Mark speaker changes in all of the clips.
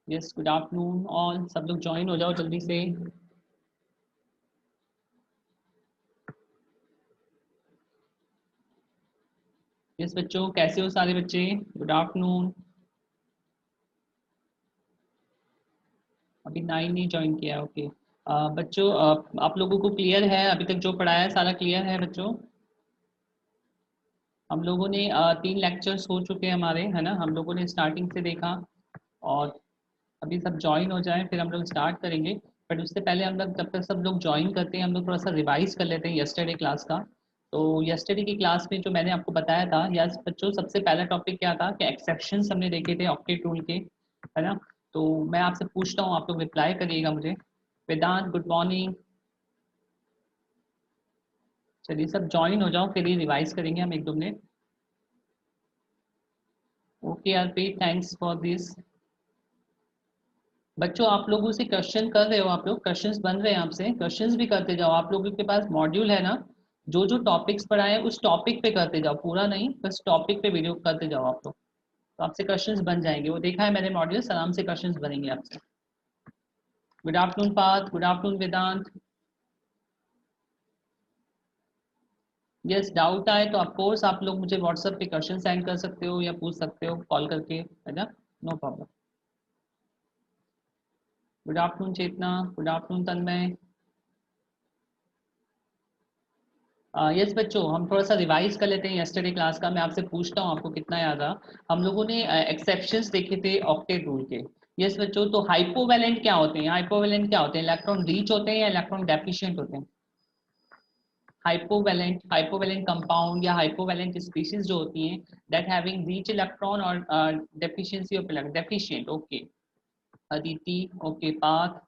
Speaker 1: Yes, good afternoon all. सब लोग join हो जाओ जल्दी से। यस बच्चों, कैसे हो सारे बच्चे? Good afternoon. अभी 9 नहीं ज्वाइन किया, ओके। बच्चों, आप लोगों को क्लियर है? अभी तक जो पढ़ाया है सारा क्लियर है बच्चों? हम लोगों ने 3 लेक्चर्स हो चुके हैं हमारे, है ना। हम लोगों ने स्टार्टिंग से देखा और अभी सब ज्वाइन हो जाएं फिर हम लोग स्टार्ट करेंगे। बट उससे पहले हम लोग, जब तक सब लोग ज्वाइन करते हैं, हम लोग थोड़ा सा रिवाइज कर लेते हैं यस्टरडे क्लास का। तो यस्टरडे की क्लास में जो मैंने आपको बताया था, यस बच्चों, सबसे पहला टॉपिक क्या था कि एक्सेप्शंस हमने देखे थे ऑक्टेट रूल के, है ना। तो मैं आपसे पूछता हूँ, आप लोग रिप्लाई करिएगा मुझे। वेदांत, गुड मॉर्निंग। चलिए सब ज्वाइन हो जाओ, फिर ही रिवाइज करेंगे हम 1-2 minute. Okay Arpit, thanks for this. बच्चों, आप लोगों से क्वेश्चन कर रहे हो, आप लोग क्वेश्चंस बन रहे हैं आपसे, क्वेश्चंस भी करते जाओ। आप लोगों के पास मॉड्यूल है ना, जो जो टॉपिक्स पढ़ाए उस टॉपिक पे करते जाओ, पूरा नहीं, बस टॉपिक पे वीडियो करते जाओ आप लोग। तो आपसे क्वेश्चंस बन जाएंगे, वो देखा है मैंने मॉड्यूल, आराम से क्वेश्चंस बनेंगे आपसे। Good afternoon Parth, good afternoon Vedant. Yes, doubt आए तो ऑफकोर्स आप लोग मुझे व्हाट्सएप पे क्वेश्चन सेंड कर सकते हो या पूछ सकते हो कॉल करके, है ना, नो प्रॉब्लम। गुड आफ्टरनून चेतना, गुड आफ्टरनून तन्मय। यस बच्चों, हम थोड़ा सा रिवाइज कर लेते हैं यस्टरडे क्लास का। मैं आपसे पूछता हूँ आपको कितना याद रहा। हम लोगों ने एक्सेप्शंस देखे थे ऑक्टेट रूल के। यस बच्चों, तो हाइपोवैलेंट क्या होते हैं? हाइपोवैलेंट क्या होते हैं? इलेक्ट्रॉन रिच होते हैं या इलेक्ट्रॉन डेफिशिएंट होते हैं? हाइपोवैलेंट कंपाउंड या हाइपोवैलेंट स्पीशीज जो होती हैं, दैट हैविंग रिच इलेक्ट्रॉन और deficiency of electron, deficient, okay. Aditi, okay Parth.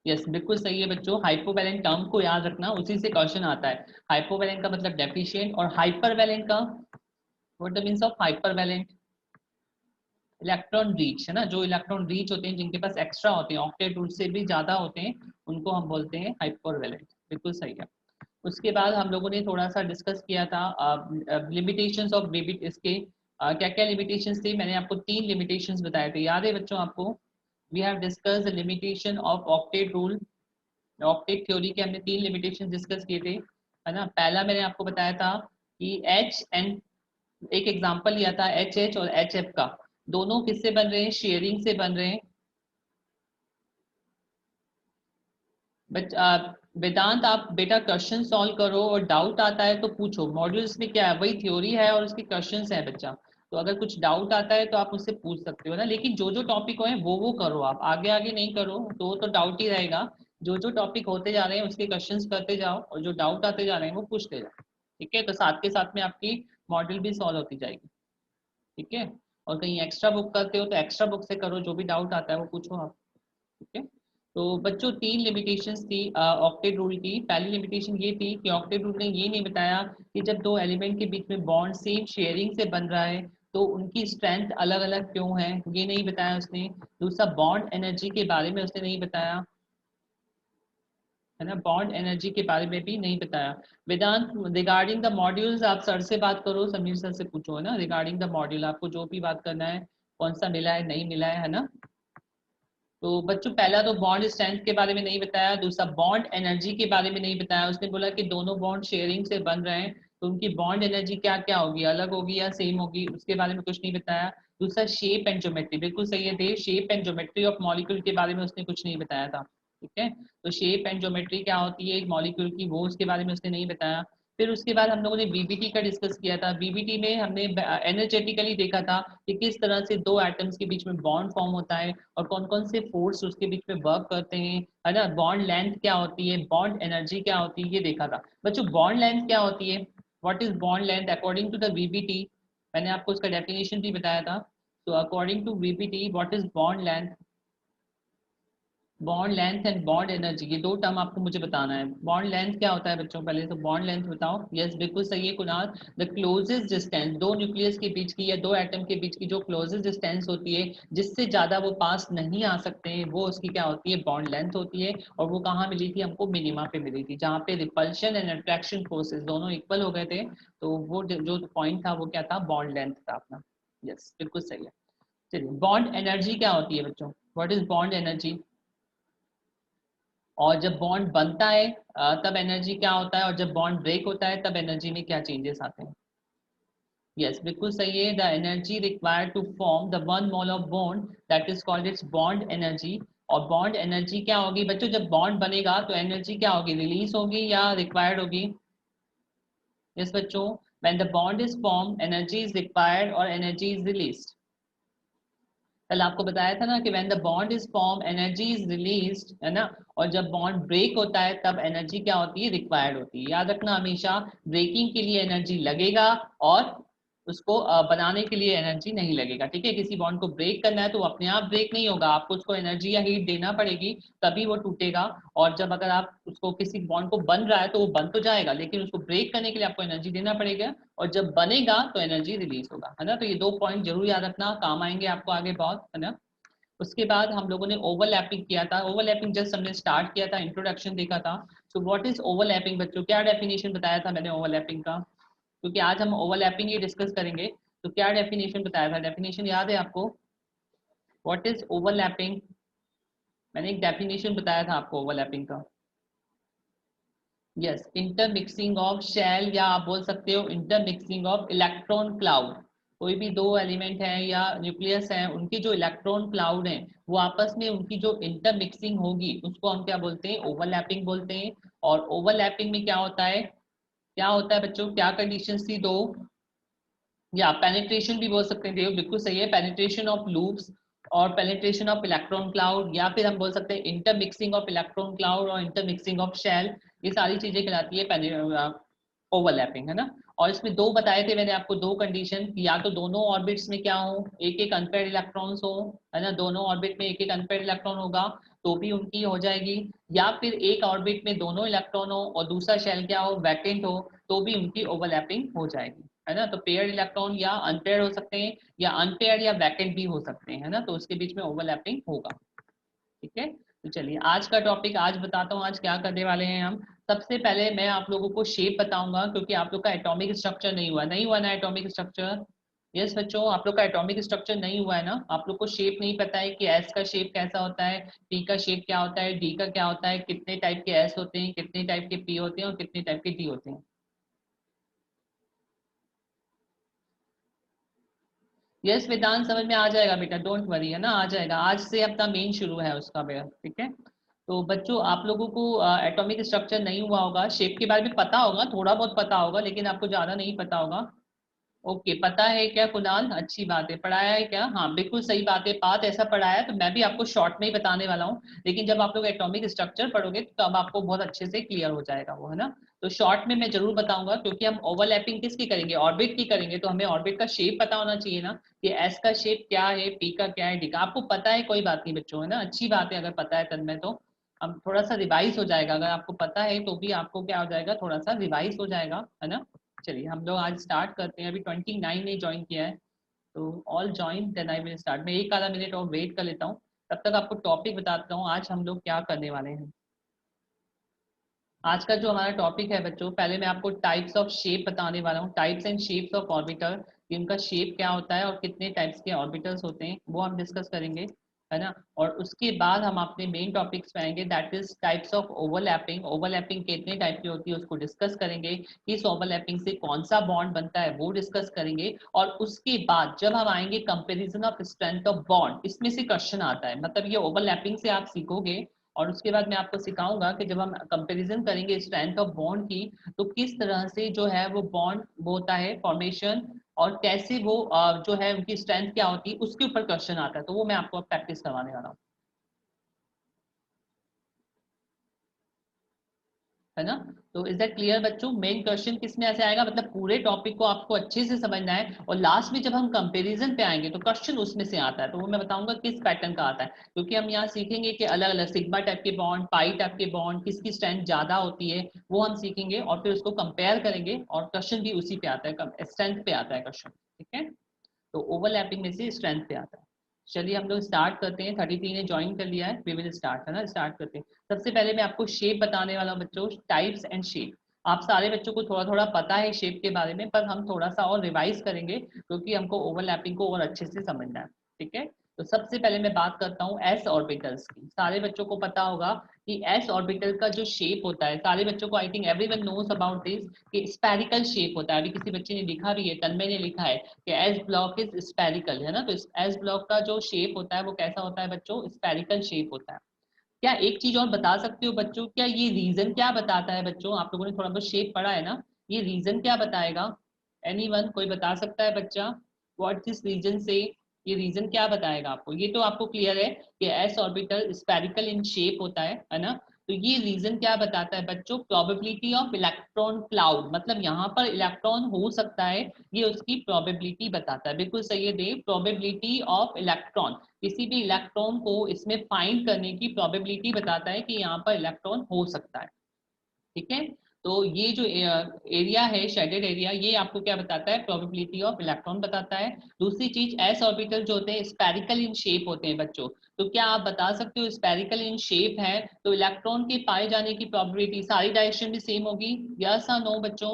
Speaker 1: Yes, बिल्कुल सही है बच्चों। हाइपोवैलेंट टर्म को याद रखना, उसी से क्वेश्चन आता है। हाइपोवैलेंट का मतलब डेफिशिएंट, और हाइपरवैलेंट का what the means of hypervalent? Electron rich, है ना। जो इलेक्ट्रॉन रीच होते हैं, जिनके पास एक्स्ट्रा होते हैं, ऑक्टेट रूट से भी ज्यादा होते हैं, उनको हम बोलते हैं हाइपरवैलेंट। बिल्कुल सही है। उसके बाद हम लोगों ने थोड़ा सा डिस्कस किया था लिमिटेशंस ऑफ बेबी, इसके क्या क्या लिमिटेशंस थे। मैंने आपको 3 लिमिटेशंस बताए थे, याद है बच्चों आपको? We have discuss the limitation of octet rule, octet theory के हमने 3 लिमिटेशन डिस्कस किए थे, है ना। पहला मैंने आपको बताया था कि एच एंड, एक एग्जांपल लिया था एच एच और एच एफ का, दोनों किससे बन रहे हैं? शेयरिंग से बन रहे हैं। बट वेदांत, आप बेटा क्वेश्चन सॉल्व करो और डाउट आता है तो पूछो। मॉड्यूल्स में क्या है, वही थ्योरी है और उसके क्वेश्चंस है बच्चा। तो अगर कुछ डाउट आता है तो आप मुझसे पूछ सकते हो ना, लेकिन जो जो टॉपिक हो वो करो, आप आगे आगे नहीं करो तो डाउट ही रहेगा। जो जो टॉपिक होते जा रहे हैं उसके क्वेश्चंस करते जाओ, और जो डाउट आते जा रहे हैं वो पूछते जाओ। ठीक है, तो साथ के साथ में आपकी मॉड्यूल भी सॉल्व होती जाएगी। ठीक है, और कहीं एक्स्ट्रा बुक करते हो तो एक्स्ट्रा बुक से करो, जो भी डाउट आता है वो पूछो आप। ठीक है, तो बच्चों 3 लिमिटेशंस थी ऑक्टेट रूल की। पहली लिमिटेशन ये थी कि ऑक्टेट रूल ने ये नहीं बताया कि जब दो एलिमेंट के बीच में बॉन्ड सेम शेयरिंग से बन रहा है तो उनकी स्ट्रेंथ अलग अलग क्यों है, ये नहीं बताया उसने। दूसरा, बॉन्ड एनर्जी के बारे में उसने नहीं बताया, है ना, बॉन्ड एनर्जी के बारे में भी नहीं बताया। वेदांत, रिगार्डिंग द मॉड्यूल्स आप सर से बात करो, समीर सर से पूछो, है ना। रिगार्डिंग द मॉड्यूल आपको जो भी बात करना है, कौन सा मिला है नहीं मिला है ना। तो बच्चों, पहला तो बॉन्ड स्ट्रेंथ के बारे में नहीं बताया, दूसरा बॉन्ड एनर्जी के बारे में नहीं बताया। उसने बोला कि दोनों बॉन्ड शेयरिंग से बन रहे हैं तो उनकी बॉन्ड एनर्जी क्या क्या होगी, अलग होगी या सेम होगी, उसके बारे में कुछ नहीं बताया। दूसरा, शेप एंड ज्योमेट्री, बिल्कुल सही है Dev, shape and geometry of molecule के बारे में उसने कुछ नहीं बताया था। ठीक है, तो शेप एंड ज्योमेट्री क्या होती है मॉलिक्यूल की, वो उसके बारे में उसने नहीं बताया। फिर उसके बाद हम लोगों ने बीबीटी का डिस्कस किया था। बीबीटी में हमने एनर्जेटिकली देखा था कि किस तरह से दो एटम्स के बीच में बॉन्ड फॉर्म होता है और कौन कौन से फोर्स उसके बीच में वर्क करते हैं, है ना। बॉन्ड लेंथ क्या होती है, बॉन्ड एनर्जी क्या होती है, ये देखा था बच्चों। बॉन्ड लेंथ क्या होती है, what is bond length according to the BBT? मैंने आपको उसका डेफिनेशन भी बताया था। तो according to BBT, what is bond length? Bond length and bond energy, ये दो टर्म आपको मुझे बताना है। बॉन्ड लेंथ क्या होता है बच्चों, पहले तो बॉन्ड लेंथ बताओ। यस, बिल्कुल सही है कुणाल। द क्लोजेस्ट डिस्टेंस, दो न्यूक्लियस के बीच की या दो एटम के बीच की जो क्लोजेस्ट डिस्टेंस होती है, जिससे ज्यादा वो पास नहीं आ सकते हैं, वो उसकी क्या होती है, बॉन्ड लेंथ होती है। और वो कहाँ मिली थी हमको? मिनिमा पे मिली थी, जहाँ पे रिपल्शन एंड अट्रैक्शन फोर्सेस दोनों इक्वल हो गए थे। तो वो जो पॉइंट था वो क्या था? बॉन्ड लेंथ था अपना। यस, बिल्कुल सही है। चलिए, बॉन्ड एनर्जी क्या होती है बच्चों? What is bond energy? और जब बॉन्ड बनता है तब एनर्जी क्या होता है, और जब बॉन्ड ब्रेक होता है तब एनर्जी में क्या चेंजेस आते हैं? यस, बिल्कुल सही है। The energy required to form the one mole of bond that is called its bond energy. और बॉन्ड एनर्जी क्या होगी बच्चों, जब बॉन्ड बनेगा तो एनर्जी क्या होगी, रिलीज होगी या रिक्वायर्ड होगी? यस बच्चों, when the bond is form energy is required और एनर्जी इज रिलीज्ड। कल आपको बताया था ना कि when the bond is form energy is released, है ना। और जब बॉन्ड ब्रेक होता है तब एनर्जी क्या होती है, रिक्वायर्ड होती है। याद रखना हमेशा, ब्रेकिंग के लिए एनर्जी लगेगा और उसको बनाने के लिए एनर्जी नहीं लगेगा, ठीक है। किसी बॉन्ड को ब्रेक करना है तो वो अपने आप ब्रेक नहीं होगा, आपको उसको एनर्जी या हीट देना पड़ेगी तभी वो टूटेगा। और जब अगर आप उसको किसी बॉन्ड को बन रहा है तो वो बन तो जाएगा, लेकिन उसको ब्रेक करने के लिए आपको एनर्जी देना पड़ेगा, और जब बनेगा तो एनर्जी रिलीज होगा, है ना। तो ये 2 पॉइंट जरूर याद रखना, काम आएंगे आपको आगे बहुत, है ना। उसके बाद हम लोगों ने ओवरलैपिंग किया था। ओवरलैपिंग जस्ट हमने स्टार्ट किया था, इंट्रोडक्शन देखा था। सो व्हाट इज ओवरलैपिंग बच्चों, क्या डेफिनेशन बताया था मैंने ओवरलैपिंग का, क्योंकि आज हम ओवरलैपिंग ही डिस्कस करेंगे। तो क्या डेफिनेशन बताया था, डेफिनेशन याद है आपको? What is overlapping? मैंने एक डेफिनेशन बताया था आपको ओवरलैपिंग का। यस, इंटरमिक्सिंग ऑफ शेल, या आप बोल सकते हो इंटरमिक्सिंग ऑफ इलेक्ट्रॉन क्लाउड। कोई भी दो एलिमेंट हैं या न्यूक्लियस हैं, उनकी जो इलेक्ट्रॉन क्लाउड हैं वो आपस में उनकी जो इंटरमिक्सिंग होगी उसको हम क्या बोलते हैं, ओवरलैपिंग बोलते हैं। और ओवरलैपिंग में क्या होता है, क्या होता है बच्चों, क्या कंडीशंस थी दो, या पेनिट्रेशन भी बोल सकते हैं, देव बिल्कुल सही है, पेनिट्रेशन ऑफ लूप्स और पेनिट्रेशन ऑफ इलेक्ट्रॉन क्लाउड, या फिर हम बोल सकते हैं इंटरमिक्सिंग ऑफ इलेक्ट्रॉन क्लाउड और इंटरमिक्सिंग ऑफ शेल। ये सारी चीजें कहलाती है ओवरलैपिंग, है ना। और इसमें दो बताए थे मैंने आपको, दो कंडीशन, या तो दोनों ऑर्बिट्स में क्या हो, एक एक अनपेयर्ड इलेक्ट्रॉन्स हो, है ना, दोनों ऑर्बिट में एक एक अनपेयर्ड इलेक्ट्रॉन होगा तो भी उनकी हो जाएगी, या फिर एक ऑर्बिट में दोनों इलेक्ट्रॉन हो और दूसरा शेल क्या हो, वैकेंट हो, तो भी उनकी ओवरलैपिंग हो जाएगी, है ना। तो पेयर्ड इलेक्ट्रॉन या अनपेयर्ड हो सकते हैं, या अनपेयर्ड या वैकेंट भी हो सकते हैं, है ना, तो उसके बीच में ओवरलैपिंग होगा, ठीक है। तो चलिए आज का टॉपिक आज बताता हूँ, आज क्या करने वाले हैं हम। सबसे पहले मैं आप लोगों को शेप बताऊंगा, क्योंकि आप लोग का एटॉमिक स्ट्रक्चर नहीं हुआ ना, एटॉमिक स्ट्रक्चर। यस बच्चों, आप लोग का एटॉमिक स्ट्रक्चर नहीं हुआ है ना, आप लोग को शेप नहीं पता है कि एस का शेप कैसा होता है, पी का शेप क्या होता है, डी का क्या होता है, कितने टाइप के एस होते हैं, कितने टाइप के पी होते हैं और कितने टाइप के डी होते हैं। यस वेदांत, समझ में आ जाएगा बेटा, डोंट वरी, है ना, आ जाएगा, आज से अपना मेन शुरू है उसका बेटा, ठीक है। तो बच्चों आप लोगों को एटॉमिक स्ट्रक्चर नहीं हुआ होगा, शेप के बारे में पता होगा, थोड़ा बहुत पता होगा, लेकिन आपको ज्यादा नहीं पता होगा। ओके, पता है क्या कुणाल, अच्छी बात है, पढ़ाया है क्या, हाँ बिल्कुल सही बात है, बात ऐसा पढ़ाया है, तो मैं भी आपको शॉर्ट में ही बताने वाला हूँ, लेकिन जब आप लोग एटॉमिक स्ट्रक्चर पढ़ोगे तो तब आपको बहुत अच्छे से क्लियर हो जाएगा वो, है ना। तो शॉर्ट में मैं जरूर बताऊंगा, क्योंकि हम ओवरलैपिंग किसकी करेंगे, ऑर्बिट की करेंगे, तो हमें ऑर्बिट का शेप पता होना चाहिए ना, कि एस का शेप क्या है, पी का क्या है, डी का आपको पता है, कोई बात नहीं बच्चों, है ना, अच्छी बात है अगर पता है तब में, तो हम थोड़ा सा रिवाइज हो जाएगा, अगर आपको पता है तो भी आपको क्या हो जाएगा, थोड़ा सा रिवाइज हो जाएगा, है ना। चलिए हम लोग आज स्टार्ट करते हैं, अभी 29 ने ज्वाइन किया है, तो all join then I will start. मैं एक आधा मिनट और वेट कर लेता हूँ, तब तक आपको टॉपिक बताता हूँ आज हम लोग क्या करने वाले हैं। आज का जो हमारा टॉपिक है बच्चों, पहले मैं आपको टाइप्स ऑफ शेप बताने वाला हूँ, types and shapes of orbiter, कि उनका शेप क्या होता है और कितने टाइप्स के ऑर्बिटल्स होते हैं वो हम डिस्कस करेंगे, है ना। और उसके बाद हम अपने मेन टॉपिक्स पे आएंगे, that is types of overlapping, overlapping कितने टाइप की होती है उसको डिस्कस करेंगे, इस ओवरलैपिंग से कौन सा बॉन्ड बनता है वो डिस्कस करेंगे। और उसके बाद जब हम आएंगे comparison of strength of bond, इसमें से क्वेश्चन आता है, मतलब ये ओवरलैपिंग से आप सीखोगे, और उसके बाद मैं आपको सिखाऊंगा कि जब हम कंपैरिजन करेंगे स्ट्रेंथ ऑफ बॉन्ड की, तो किस तरह से जो है वो बॉन्ड वो होता है फॉर्मेशन, और कैसे वो जो है उनकी स्ट्रेंथ क्या होती है, उसके ऊपर क्वेश्चन आता है, तो वो मैं आपको प्रैक्टिस करवाने वाला हूँ, है ना। तो इज दैट क्लियर बच्चों, मेन क्वेश्चन किस में ऐसे आएगा, मतलब पूरे टॉपिक को आपको अच्छे से समझना है, और लास्ट में जब हम कंपैरिजन पे आएंगे तो क्वेश्चन उसमें से आता है, तो वो मैं बताऊंगा किस पैटर्न का आता है, क्योंकि हम यहाँ सीखेंगे कि अलग अलग सिग्मा टाइप के बॉन्ड, पाई टाइप के बॉन्ड, किसकी स्ट्रेंथ ज्यादा होती है वो हम सीखेंगे, और फिर उसको कंपेयर करेंगे, और क्वेश्चन भी उसी पे आता है, स्ट्रेंथ पे आता है क्वेश्चन, ठीक है। तो ओवरलैपिंग में से स्ट्रेंथ पे आता है। चलिए हम लोग स्टार्ट करते हैं, 33 ने ज्वाइन कर लिया है, वी विल स्टार्ट, है ना, स्टार्ट करते हैं। सबसे पहले मैं आपको शेप बताने वाला हूँ बच्चों, टाइप्स एंड शेप। आप सारे बच्चों को थोड़ा थोड़ा पता है शेप के बारे में, पर हम थोड़ा सा और रिवाइज करेंगे, क्योंकि हमको ओवरलैपिंग को और अच्छे से समझना है, ठीक है। तो सबसे पहले मैं बात करता हूँ एस ऑर्बिटल्स की। सारे बच्चों को पता होगा कि एस ऑर्बिटल का जो शेप होता है, सारे बच्चों को I think everyone knows about this कि स्फेरिकल शेप होता है। अभी किसी बच्चे ने लिखा भी है, तन्मय ने लिखा है कि एस ब्लॉक इज स्फेरिकल, है ना। तो एस ब्लॉक का जो शेप होता है वो कैसा होता है बच्चों, स्फेरिकल शेप होता है। क्या एक चीज और बता सकते हो बच्चों, क्या ये रीजन क्या बताता है बच्चों, आप लोगों ने थोड़ा बहुत शेप पढ़ा है ना, ये रीजन क्या बताएगा? एनीवन, कोई बता सकता है बच्चा? व्हाट दिस रीजन से, ये रीजन क्या बताएगा आपको? ये तो आपको क्लियर है कि S orbital spherical in shape होता है ना। तो ये रीजन क्या बताता है बच्चों? प्रोबेबिलिटी ऑफ इलेक्ट्रॉन क्लाउड, मतलब यहाँ पर इलेक्ट्रॉन हो सकता है, ये उसकी प्रोबेबिलिटी बताता है। बिल्कुल सही है देव, प्रोबेबिलिटी ऑफ इलेक्ट्रॉन, किसी भी इलेक्ट्रॉन को इसमें फाइंड करने की प्रोबेबिलिटी बताता है कि यहाँ पर इलेक्ट्रॉन हो सकता है। ठीक है, तो ये जो एरिया है शेडेड एरिया, ये आपको क्या बताता है? प्रोबेबिलिटी ऑफ इलेक्ट्रॉन बताता है। दूसरी चीज, एस ऑर्बिटल जो होते हैं स्फेरिकल इन शेप होते हैं बच्चों। तो क्या आप बता सकते हो स्फेरिकल इन शेप है तो इलेक्ट्रॉन के पाए जाने की प्रोबेबिलिटी सारी डायरेक्शन में सेम होगी? यस या नो बच्चों?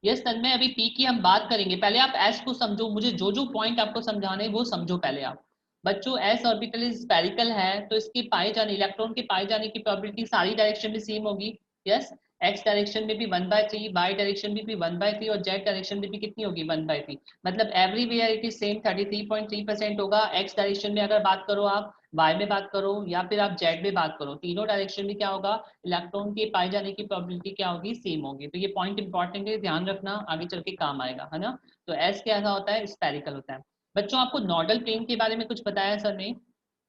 Speaker 1: यस तन्मय, अभी पी की हम बात करेंगे, पहले आप एस को समझो, मुझे जो जो पॉइंट आपको समझाने वो समझो पहले आप। बच्चों एस ऑर्बिटल स्फेरिकल है तो इसके पाए जाने, इलेक्ट्रॉन के पाए जाने की प्रोबेबिलिटी सारी डायरेक्शन में सेम होगी। यस, एक्स डायरेक्शन में भी 1/3, वाई डायरेक्शन में भी 1/3 और जेड डायरेक्शन में भी कितनी होगी? 1/3। मतलब एवरीवेयर इट इज सेम 33.3% होगा। एक्स डायरेक्शन में अगर बात करो आप, वाई में बात करो या फिर आप जेड में बात करो, तीनों डायरेक्शन में क्या होगा? इलेक्ट्रॉन के पाए जाने की प्रोबेबिलिटी क्या होगी? सेम होगी। तो ये पॉइंट इंपॉर्टेंट है, ध्यान रखना, आगे चल के काम आएगा, है ना। तो एस कैसा होता है? स्फेरिकल होता है। बच्चों आपको नोडल प्लेन के बारे में कुछ बताया सर ने?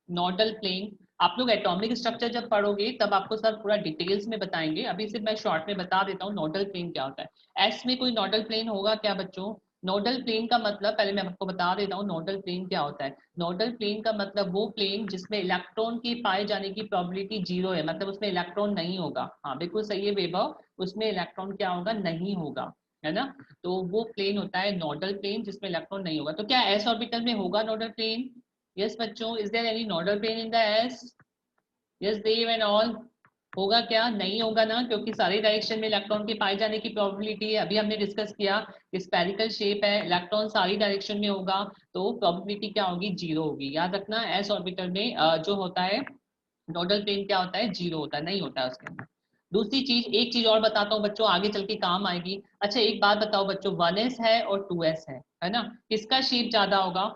Speaker 1: नोडल प्लेन, आप लोग एटॉमिक स्ट्रक्चर जब पढ़ोगे तब आपको सर पूरा डिटेल्स में बताएंगे, अभी सिर्फ मैं शॉर्ट में बता देता हूँ नोडल प्लेन क्या होता है। एस में कोई नोडल प्लेन होगा क्या बच्चों? नोडल प्लेन का मतलब पहले मैं आपको बता देता हूँ नोडल प्लेन क्या होता है। नोडल प्लेन का मतलब वो प्लेन जिसमें इलेक्ट्रॉन के पाए जाने की प्रोबेबिलिटी 0 है, मतलब उसमें इलेक्ट्रॉन नहीं होगा। हाँ बिल्कुल सही है वैभव, उसमें इलेक्ट्रॉन क्या होगा? नहीं होगा, है ना। तो वो प्लेन होता है नोडल प्लेन जिसमें इलेक्ट्रॉन नहीं होगा। तो क्या एस ऑर्बिटल में होगा नोडल प्लेन? यस बच्चों, is there any nodal plane in the s? Yes Dev and all, होगा क्या? नहीं होगा ना, क्योंकि सारे डायरेक्शन में इलेक्ट्रॉन के पाए जाने की प्रोबेबिलिटी है, अभी हमने डिस्कस किया स्फेरिकल शेप है, इलेक्ट्रॉन सारी डायरेक्शन में होगा, तो प्रोबेबिलिटी क्या होगी? 0 होगी। याद रखना एस ऑर्बिटल में जो होता है नोडल प्लेन क्या होता है? 0 होता है, नहीं होता है उसके अंदर। दूसरी चीज, एक चीज और बताता हूँ बच्चों, आगे चल के काम आएगी। अच्छा एक बात बताओ बच्चों, 1s है और 2s है ना, किसका शेप ज्यादा होगा?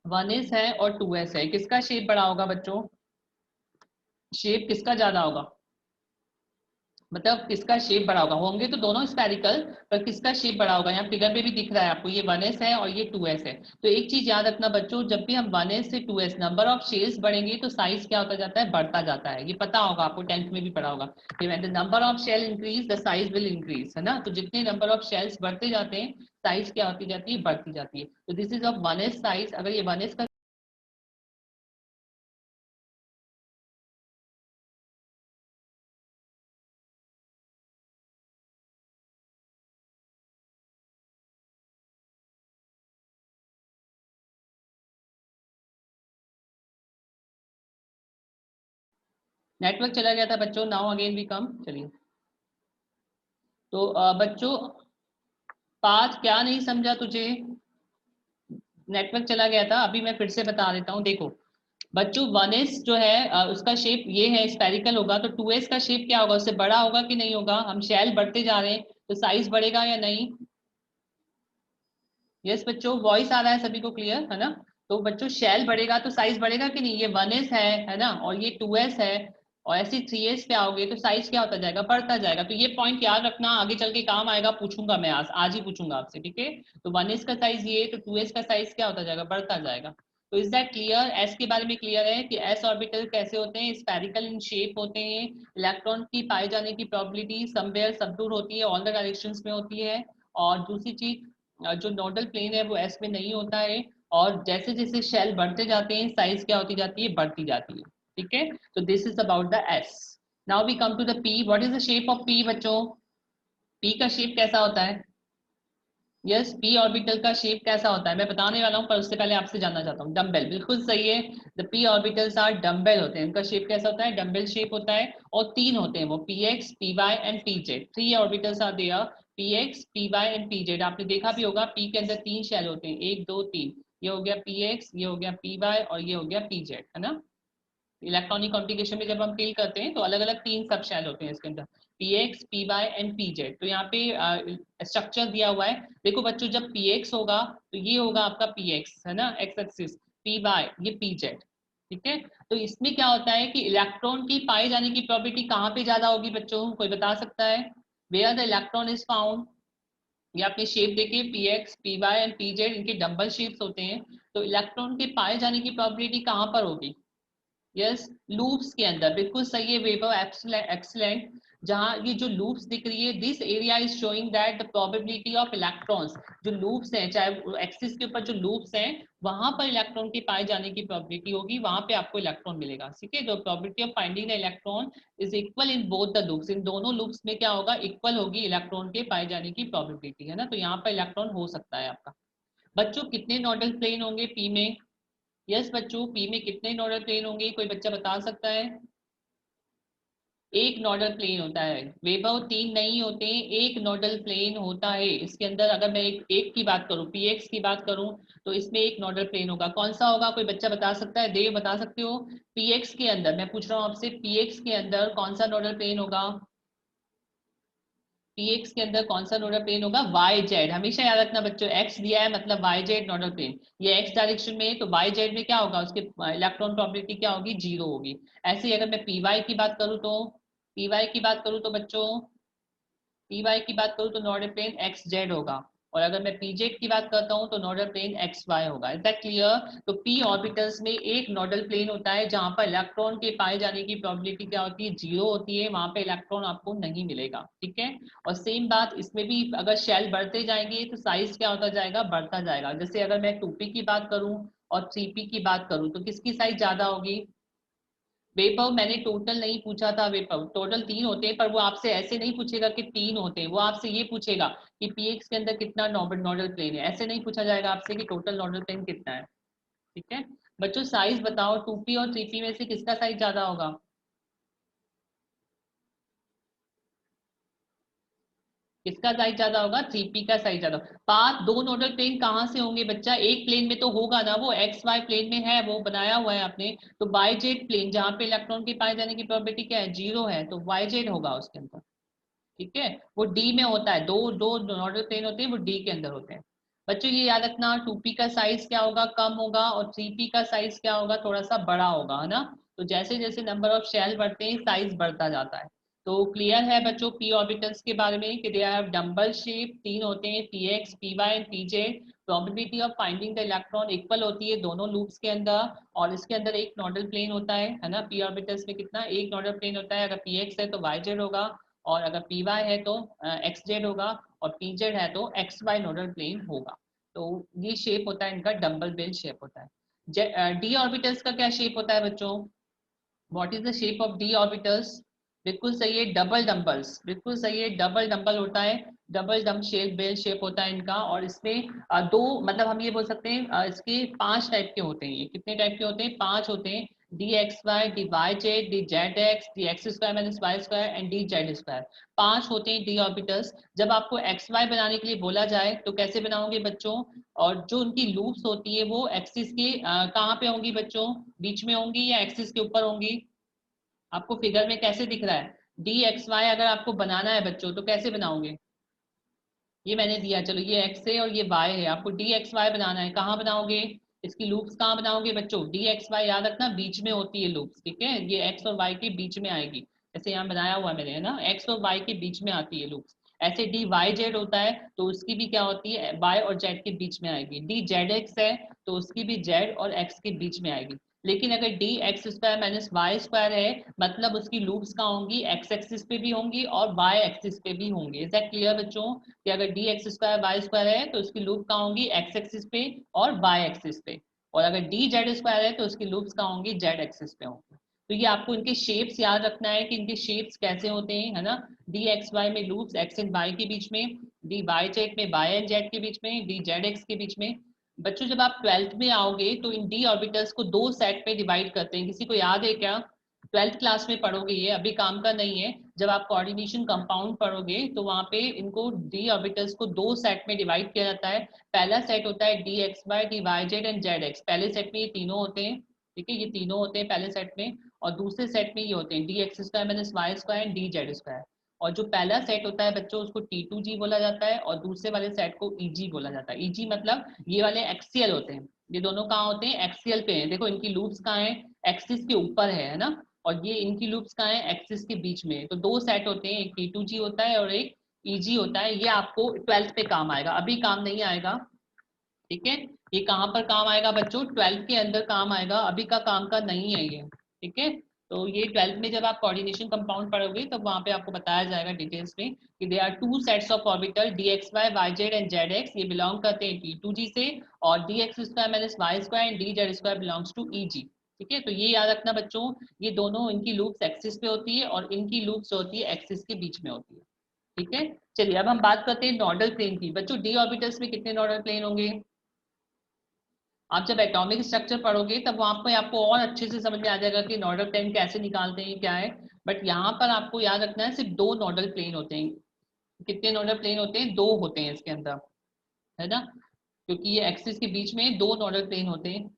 Speaker 1: 1s है और 2s है, किसका शेप बड़ा होगा बच्चों? शेप किसका ज्यादा होगा? मतलब किसका शेप बड़ा होगा? होंगे तो दोनों स्फेरिकल, पर किसका शेप बड़ा होगा? यहाँ फिगर में भी दिख रहा है आपको, ये 1s है और ये 2s है। तो एक चीज याद रखना बच्चों, जब भी हम 1s से 2s नंबर ऑफ शेल्स बढ़ेंगे तो साइज क्या होता जाता है? बढ़ता जाता है। ये पता होगा आपको, 10th में भी पढ़ा होगा कि when the number of shell increase the size will increase, है ना। तो जितने नंबर ऑफ शेल्स बढ़ते जाते हैं साइज क्या होती जाती है? बढ़ती जाती है। तो this is of 1s size. अगर ये 1s का नेटवर्क चला गया था बच्चों, नाउ अगेन वी कम, चलिए। तो बच्चों पाथ क्या नहीं समझा तुझे? नेटवर्क चला गया था, अभी मैं फिर से बता देता हूँ। देखो बच्चों 1s जो है उसका शेप ये है, स्फेरिकल होगा, तो 2s का शेप क्या होगा? उससे बड़ा होगा कि नहीं होगा? हम शेल बढ़ते जा रहे हैं तो साइज बढ़ेगा या नहीं? यस बच्चों, वॉइस आ रहा है सभी को क्लियर, है ना। तो बच्चों शेल बढ़ेगा तो साइज बढ़ेगा कि नहीं? ये 1s है ना, और ये 2s है, और ऐसे 3s पे आओगे तो साइज क्या होता जाएगा? बढ़ता जाएगा। तो ये पॉइंट याद रखना, आगे चल के काम आएगा, पूछूंगा मैं आज ही पूछूंगा आपसे, ठीक है। तो 1s का साइज ये, तो 2s का साइज क्या होता जाएगा? बढ़ता जाएगा। तो इज दैट क्लियर? एस के बारे में क्लियर है कि एस ऑर्बिटल कैसे होते हैं? स्फेरिकल इन शेप होते हैं, इलेक्ट्रॉन की पाए जाने की प्रोबेबिलिटी समवेयर सबडूर होती है, ऑल द डायरेक्शंस में होती है। और दूसरी चीज, जो नोडल प्लेन है वो एस में नहीं होता है, और जैसे जैसे शेल बढ़ते जाते हैं साइज क्या होती जाती है? बढ़ती जाती है, ठीक है। तो this is about the s. Now we come to the p. What is the shape of p बच्चों? पी का शेप कैसा होता है? यस, पी ऑर्बिटल का शेप कैसा होता है मैं बताने वाला हूं, पर उससे पहले आपसे जानना चाहता हूँ। डम्बेल, बिल्कुल सही है। The p orbitals are dumbbell होते हैं, उनका शेप कैसा होता है? डम्बेल शेप होता है। और तीन होते हैं वो, p x, p y and p z. 3 orbitals are there, p x, p y and p z. आपने देखा भी होगा पी के अंदर 3 शेल होते हैं, 1 2 3। ये हो गया पी एक्स, ये हो गया पी वाई और ये हो गया पी जेड, है ना। इलेक्ट्रॉनिक कॉन्फ़िगरेशन में जब हम फिल करते हैं तो अलग अलग 3 सब शेल होते हैं इसके अंदर, p x, p y and p z. तो यहाँ पे स्ट्रक्चर दिया हुआ है, देखो बच्चों जब पी एक्स होगा तो ये होगा आपका पी एक्स, है ना, एक्स एक्सिस, पी वाई ये पी जेड, ठीक है। तो इसमें क्या होता है कि इलेक्ट्रॉन की पाए जाने की प्रोबेबिलिटी कहाँ पे ज्यादा होगी बच्चों, कोई बता सकता है, where the electron is found. ये आपने शेप देखिए, p x, p y and p z, इनके डबल शेप्स होते हैं, तो इलेक्ट्रॉन के पाए जाने की प्रोबेबिलिटी कहाँ पर होगी, यस लूप्स के अंदर, बिल्कुल सही है वैभव, एक्सीलेंट। जहां ये जो लूप्स दिख रही है, this area is showing that the probability of electrons, जो लूप्स हैं चाहे एक्सिस के ऊपर जो लूप्स हैं वहां पर इलेक्ट्रॉन के पाए जाने की प्रोबेबिलिटी होगी, वहां पे आपको इलेक्ट्रॉन मिलेगा, ठीक है। जो probability of finding the electron is equal in both the loops, इन दोनों लूप्स में क्या होगा, इक्वल होगी इलेक्ट्रॉन के पाए जाने की प्रोबेबिलिटी, है ना। तो यहाँ पर इलेक्ट्रॉन हो सकता है आपका। बच्चों कितने नोडल प्लेन होंगे पी में, यस बच्चों पी में कितने नोडल प्लेन होंगे, कोई बच्चा बता सकता है। एक नोडल प्लेन होता है वैभव, 3 नहीं होते, एक नोडल प्लेन होता है इसके अंदर। अगर मैं एक की बात करूं, पी एक्स की बात करूं, तो इसमें एक नोडल प्लेन होगा, कौन सा होगा, कोई बच्चा बता सकता है, देव बता सकते हो। पी एक्स के अंदर मैं पूछ रहा हूँ आपसे, पी एक्स के अंदर कौन सा नोडल प्लेन होगा, पी एक्स के अंदर कौन सा नोडल प्लेन होगा, वाई जेड। हमेशा याद रखना बच्चों, एक्स दिया है मतलब वाई जेड नोडल प्लेन, ये एक्स डायरेक्शन में है तो वाई जेड में क्या होगा, उसके इलेक्ट्रॉन प्रोबेबिलिटी क्या होगी, 0 होगी। ऐसे ही अगर मैं पी वाई की बात करूँ तो, पी वाई की बात करूँ तो बच्चों, पी वाई की बात करूँ तो नोडल प्लेन एक्स जेड होगा, और अगर मैं पी जेड की बात करता हूँ तो नोडल प्लेन एक्स वाई होगा। Is that clear. तो पी ऑर्बिटल्स में एक नोडल प्लेन होता है जहां पर इलेक्ट्रॉन के पाए जाने की प्रोबेबिलिटी क्या होती है, 0 होती है, वहां पे इलेक्ट्रॉन आपको नहीं मिलेगा, ठीक है। और सेम बात इसमें भी, अगर शेल बढ़ते जाएंगे तो साइज क्या होता जाएगा, बढ़ता जाएगा। जैसे अगर मैं 2p की बात करूं और 3p की बात करूं तो किसकी साइज ज्यादा होगी, वेपव मैंने टोटल नहीं पूछा था, वेपव टोटल 3 होते हैं, पर वो आपसे ऐसे नहीं पूछेगा कि 3 होते हैं, वो आपसे ये पूछेगा कि पीएक्स के अंदर कितना नोडल प्लेन है, ऐसे नहीं पूछा जाएगा आपसे कि टोटल नोडल प्लेन कितना है, ठीक है। बच्चों साइज बताओ, 2p और 3p में से किसका साइज ज्यादा होगा, किसका साइज ज्यादा होगा, 3p का साइज ज्यादा। पाथ दो नोडल प्लेन कहाँ से होंगे बच्चा, एक प्लेन में तो होगा ना, वो एक्स वाई प्लेन में है, वो बनाया हुआ है आपने, तो वाई जेड प्लेन जहाँ पे इलेक्ट्रॉन के पाए जाने की प्रोबेबिलिटी क्या है, 0 है, तो वाई जेड होगा उसके अंदर, ठीक है। वो डी में होता है, दो दो नोडल प्लेन होते हैं, वो डी के अंदर होते हैं। बच्चों ये याद रखना, 2p का साइज क्या होगा, कम होगा, और 3p का साइज क्या होगा, थोड़ा सा बड़ा होगा, है ना। तो जैसे जैसे नंबर ऑफ शेल बढ़ते हैं साइज बढ़ता जाता है। तो क्लियर है बच्चों पी ऑर्बिटल्स के बारे में कि दे आर डम्बल शेप, 3 होते हैं, p x, p y and p z. Probability of finding the electron equal होती है दोनों लूप्स के अंदर, और इसके अंदर एक नोडल प्लेन होता है ना। पी ऑर्बिटल्स में कितना, एक नोडल प्लेन होता है, अगर पी एक्स है तो वाई जेड होगा, और अगर पी वाई है तो एक्स जेड होगा, और पी जेड है तो एक्स वाई नोडल प्लेन होगा। तो ये शेप होता है इनका, डम्बल बेल शेप होता है। डी ऑर्बिटल्स का क्या शेप होता है बच्चों, what is the shape of d orbitals, बिल्कुल सही है डबल डम्बल्स, बिल्कुल सही है डबल डम्बल होता है, डबल डम शेप बेल शेप होता है इनका। और इसमें दो, मतलब हम ये बोल सकते हैं इसके 5 टाइप के होते हैं, ये कितने टाइप के होते हैं, 5 होते हैं, d x y, d y z, d z x, d x square minus y square and d z square, 5 होते हैं डी ऑर्बिटल्स। जब आपको एक्स वाई बनाने के लिए बोला जाए तो कैसे बनाओगे बच्चों, और जो उनकी लूप्स होती है वो एक्सिस के कहाँ पे होंगी बच्चों, बीच में होंगी या एक्सिस के ऊपर होंगी, आपको फिगर में कैसे दिख रहा है, डी एक्स वाई अगर आपको बनाना है बच्चों तो कैसे बनाओगे, ये मैंने दिया, चलो ये एक्स है और ये वाई है, आपको डी एक्स वाई बनाना है, कहाँ बनाओगे, इसकी लूप्स कहाँ बनाओगे बच्चों, डी एक्स वाई याद रखना बीच में होती है लूप्स, ठीक है, ये एक्स और वाई के बीच में आएगी, जैसे यहाँ बनाया हुआ मैंने, है ना, एक्स और वाई के बीच में आती है लूप्स। ऐसे डी वाई जेड होता है तो उसकी भी क्या होती है, वाई और जेड के बीच में आएगी। डी जेड एक्स है तो उसकी भी जेड और एक्स के बीच में आएगी। लेकिन अगर d x square minus y square है, मतलब उसकी लूप्स कहाँ होंगी, एक्स एक्सिस पे भी होंगी और वाई एक्सिस पे भी होंगी। इज दैट क्लियर बच्चों, कि अगर d x square y square है तो उसकी लूप कहाँ होंगी, एक्स एक्सिस पे और वाई एक्सिस पे, और अगर डी जेड स्क्वायर है तो उसकी लूप्स कहाँ होंगी, जेड एक्सिस पे होंगी। तो ये आपको इनके शेप्स याद रखना है कि इनके शेप्स कैसे होते हैं, है ना। डी एक्स वाई में लूप्स एक्स एंड वाई के बीच में, डी वाई जेड में वाई एंड जेड के बीच में, डी जेड एक्स के बीच में। बच्चों जब आप 12th में आओगे तो इन डी ऑर्बिटल्स को 2 सेट में डिवाइड करते हैं, किसी को याद है क्या, 12th क्लास में पढ़ोगे, ये अभी काम का नहीं है। जब आप कोऑर्डिनेशन कंपाउंड पढ़ोगे तो वहां पे इनको डी ऑर्बिटल्स को दो सेट में डिवाइड किया जाता है। पहला सेट होता है d x y, d y z and z x. पहले सेट में ये तीनों होते हैं, ठीक है, ये तीनों होते हैं पहले सेट में। और दूसरे सेट में ये होते हैं d x square minus y square and d z square. और जो पहला सेट होता है बच्चों उसको T2G बोला जाता है और दूसरे वाले सेट को EG बोला जाता है। EG मतलब ये वाले एक्सियल होते हैं, ये दोनों कहाँ होते हैं, एक्सियल पे हैं। देखो इनकी लूप्स कहाँ है, एक्सिस के ऊपर है ना, और ये इनकी लूप्स कहाँ है, एक्सिस के बीच में। तो दो सेट होते हैं, एक T2G होता है और एक EG होता है। ये आपको 12th पे काम आएगा, अभी काम नहीं आएगा, ठीक है। ये कहाँ पर काम आएगा बच्चों, 12th के अंदर काम आएगा, अभी का काम का नहीं है ये, ठीक है। तो ये 12th में जब आप कोऑर्डिनेशन कंपाउंड पढ़ोगे तब वहां पे आपको बताया जाएगा डिटेल्स में कि they are two sets of orbital d x y, y z and z x. ये बिलोंग करते हैं T2G से, और d x square minus y square and d z square belongs to EG, ठीक है। तो ये याद रखना बच्चों, ये दोनों इनकी लूप्स एक्सिस पे होती है और इनकी लूप्स होती है एक्सिस के बीच में होती है, ठीक है। चलिए अब हम बात करते हैं नॉर्डल प्लेन की। बच्चों डी ऑर्बिटल्स में कितने नॉर्डल प्लेन होंगे, आप जब एटॉमिक स्ट्रक्चर पढ़ोगे तब वहां पे आपको और अच्छे से समझ में आ जाएगा कि नोडल प्लेन कैसे निकालते हैं क्या है। बट यहाँ पर आपको याद रखना है सिर्फ दो नोडल प्लेन होते हैं। कितने नोडल प्लेन होते हैं, दो होते हैं इसके अंदर, है ना, क्योंकि ये एक्सिस के बीच में दो नोडल प्लेन होते हैं।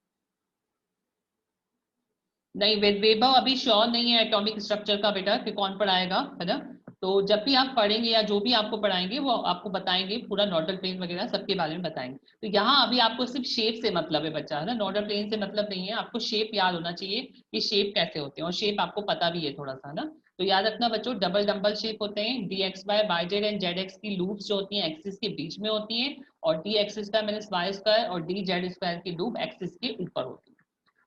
Speaker 1: नहीं वेबव अभी श्योर नहीं है एटॉमिक स्ट्रक्चर का बेटा कि कौन पढ़ाएगा, है ना। तो जब भी आप पढ़ेंगे या जो भी आपको पढ़ाएंगे वो आपको बताएंगे, पूरा नोडल प्लेन वगैरह सबके बारे में बताएंगे। तो यहाँ अभी आपको सिर्फ शेप से मतलब है बच्चा, है ना, नोडल प्लेन से मतलब नहीं है। आपको शेप याद होना चाहिए कि शेप कैसे होते हैं, और शेप आपको पता भी है थोड़ा सा, है ना। तो याद रखना बच्चों डबल डम्बल शेप होते हैं। D x y, y z and z x की लूप्स जो होती हैं एक्सिस के बीच में होती हैं, और d x square minus y square और डी जेड स्क्वायर की लूप एक्सिस के ऊपर होती है।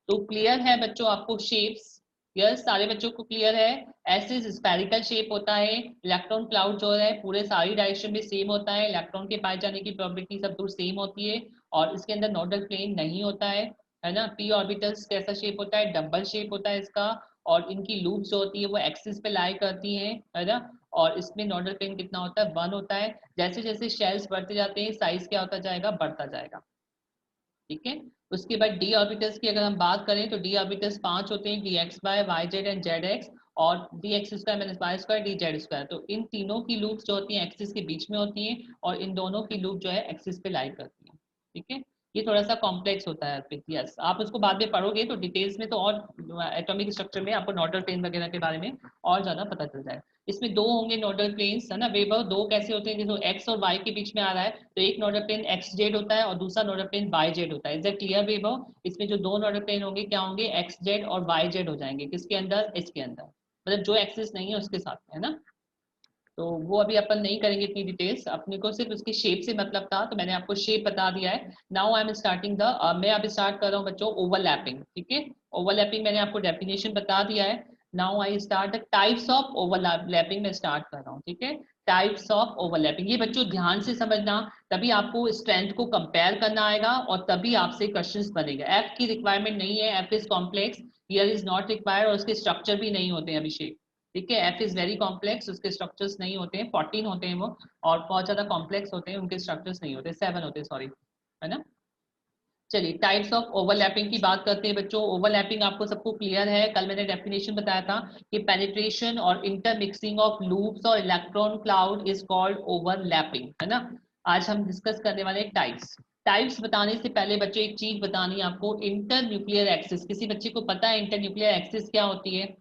Speaker 1: तो क्लियर है बच्चों आपको शेप्स, यस सारे बच्चों को क्लियर है। ऐसे स्फेरिकल शेप होता है, इलेक्ट्रॉन क्लाउड जो है पूरे सारी डायरेक्शन में सेम होता है, इलेक्ट्रॉन के पाए जाने की प्रोबेबिलिटी सब दूर सेम होती है, और इसके अंदर नोडल प्लेन नहीं होता है ना। पी ऑर्बिटल्स कैसा शेप होता है, डबल शेप होता है इसका, और इनकी लूप जो होती है वो एक्सिस पे लाई करती है ना। और इसमें नोडल प्लेन कितना होता है, 1 होता है। जैसे जैसे शेल्स बढ़ते जाते हैं साइज क्या होता जाएगा, बढ़ता जाएगा, ठीक है। उसके बाद डी ऑर्बिटल्स की अगर हम बात करें तो डी ऑर्बिटल्स 5 होते हैं, d x y, y z and z x, और d x square minus y square, d z square. तो इन तीनों की लूप जो होती हैं एक्सिस के बीच में होती हैं, और इन दोनों की लूप जो है एक्सिस पे लाई करती है, ठीक है। ये थोड़ा सा कॉम्प्लेक्स होता है, यस आप उसको बाद में पढ़ोगे तो डिटेल्स में तो, और एटॉमिक स्ट्रक्चर में आपको नोडल प्लेन वगैरह के बारे में और ज्यादा पता चल जाएगा। इसमें दो होंगे नोडल प्लेन्स, है ना। वेबर दो कैसे होते हैं, जैसे एक्स और वाई के बीच में आ रहा है तो एक नोडल प्लेन एक्स जेड होता है और दूसरा नोडल प्लेन वाई जेड होता है। Is that clear weber? इसमें जो दो नोडल प्लेन होंगे क्या होंगे, एक्स जेड और वाई जेड हो जाएंगे, किसके अंदर, इसके अंदर, मतलब जो एक्सिस नहीं है उसके साथ में, है ना। तो वो अभी अपन नहीं करेंगे इतनी डिटेल्स, अपने को सिर्फ उसके शेप से मतलब था तो मैंने आपको शेप बता दिया है। Now I am starting the, मैं अब स्टार्ट कर रहा हूँ बच्चों ओवरलैपिंग, ठीक है। ओवरलैपिंग मैंने आपको डेफिनेशन बता दिया है। Now I start the types of overlapping, में स्टार्ट कर रहा हूँ, ठीक है। टाइप्स ऑफ ओवरलैपिंग, ये बच्चों ध्यान से समझना, तभी आपको स्ट्रेंथ को कंपेयर करना आएगा और तभी आपसे क्वेश्चंस बनेगा। एफ की रिक्वायरमेंट नहीं है, F is complex, here is not required, और उसके स्ट्रक्चर भी नहीं होते हैं अभिषेक, ठीक है। एफ इज वेरी कॉम्प्लेक्स, उसके स्ट्रक्चर्स नहीं होते हैं, 14 होते हैं वो, और बहुत ज्यादा कॉम्प्लेक्स होते हैं, उनके स्ट्रक्चर्स नहीं होते, 7 होते हैं सॉरी, है ना। चलिए टाइप्स ऑफ ओवरलैपिंग की बात करते हैं बच्चों। ओवरलैपिंग आपको सबको क्लियर है, कल मैंने डेफिनेशन बताया था कि पेनिट्रेशन और इंटरमिक्सिंग ऑफ लूप्स और electron cloud is called overlapping, है ना। आज हम डिस्कस करने वाले टाइप्स। टाइप्स बताने से पहले बच्चों एक चीज बतानी है आपको, इंटर न्यूक्लियर एक्सिस, किसी बच्चे को पता है इंटर न्यूक्लियर एक्सिस क्या होती है?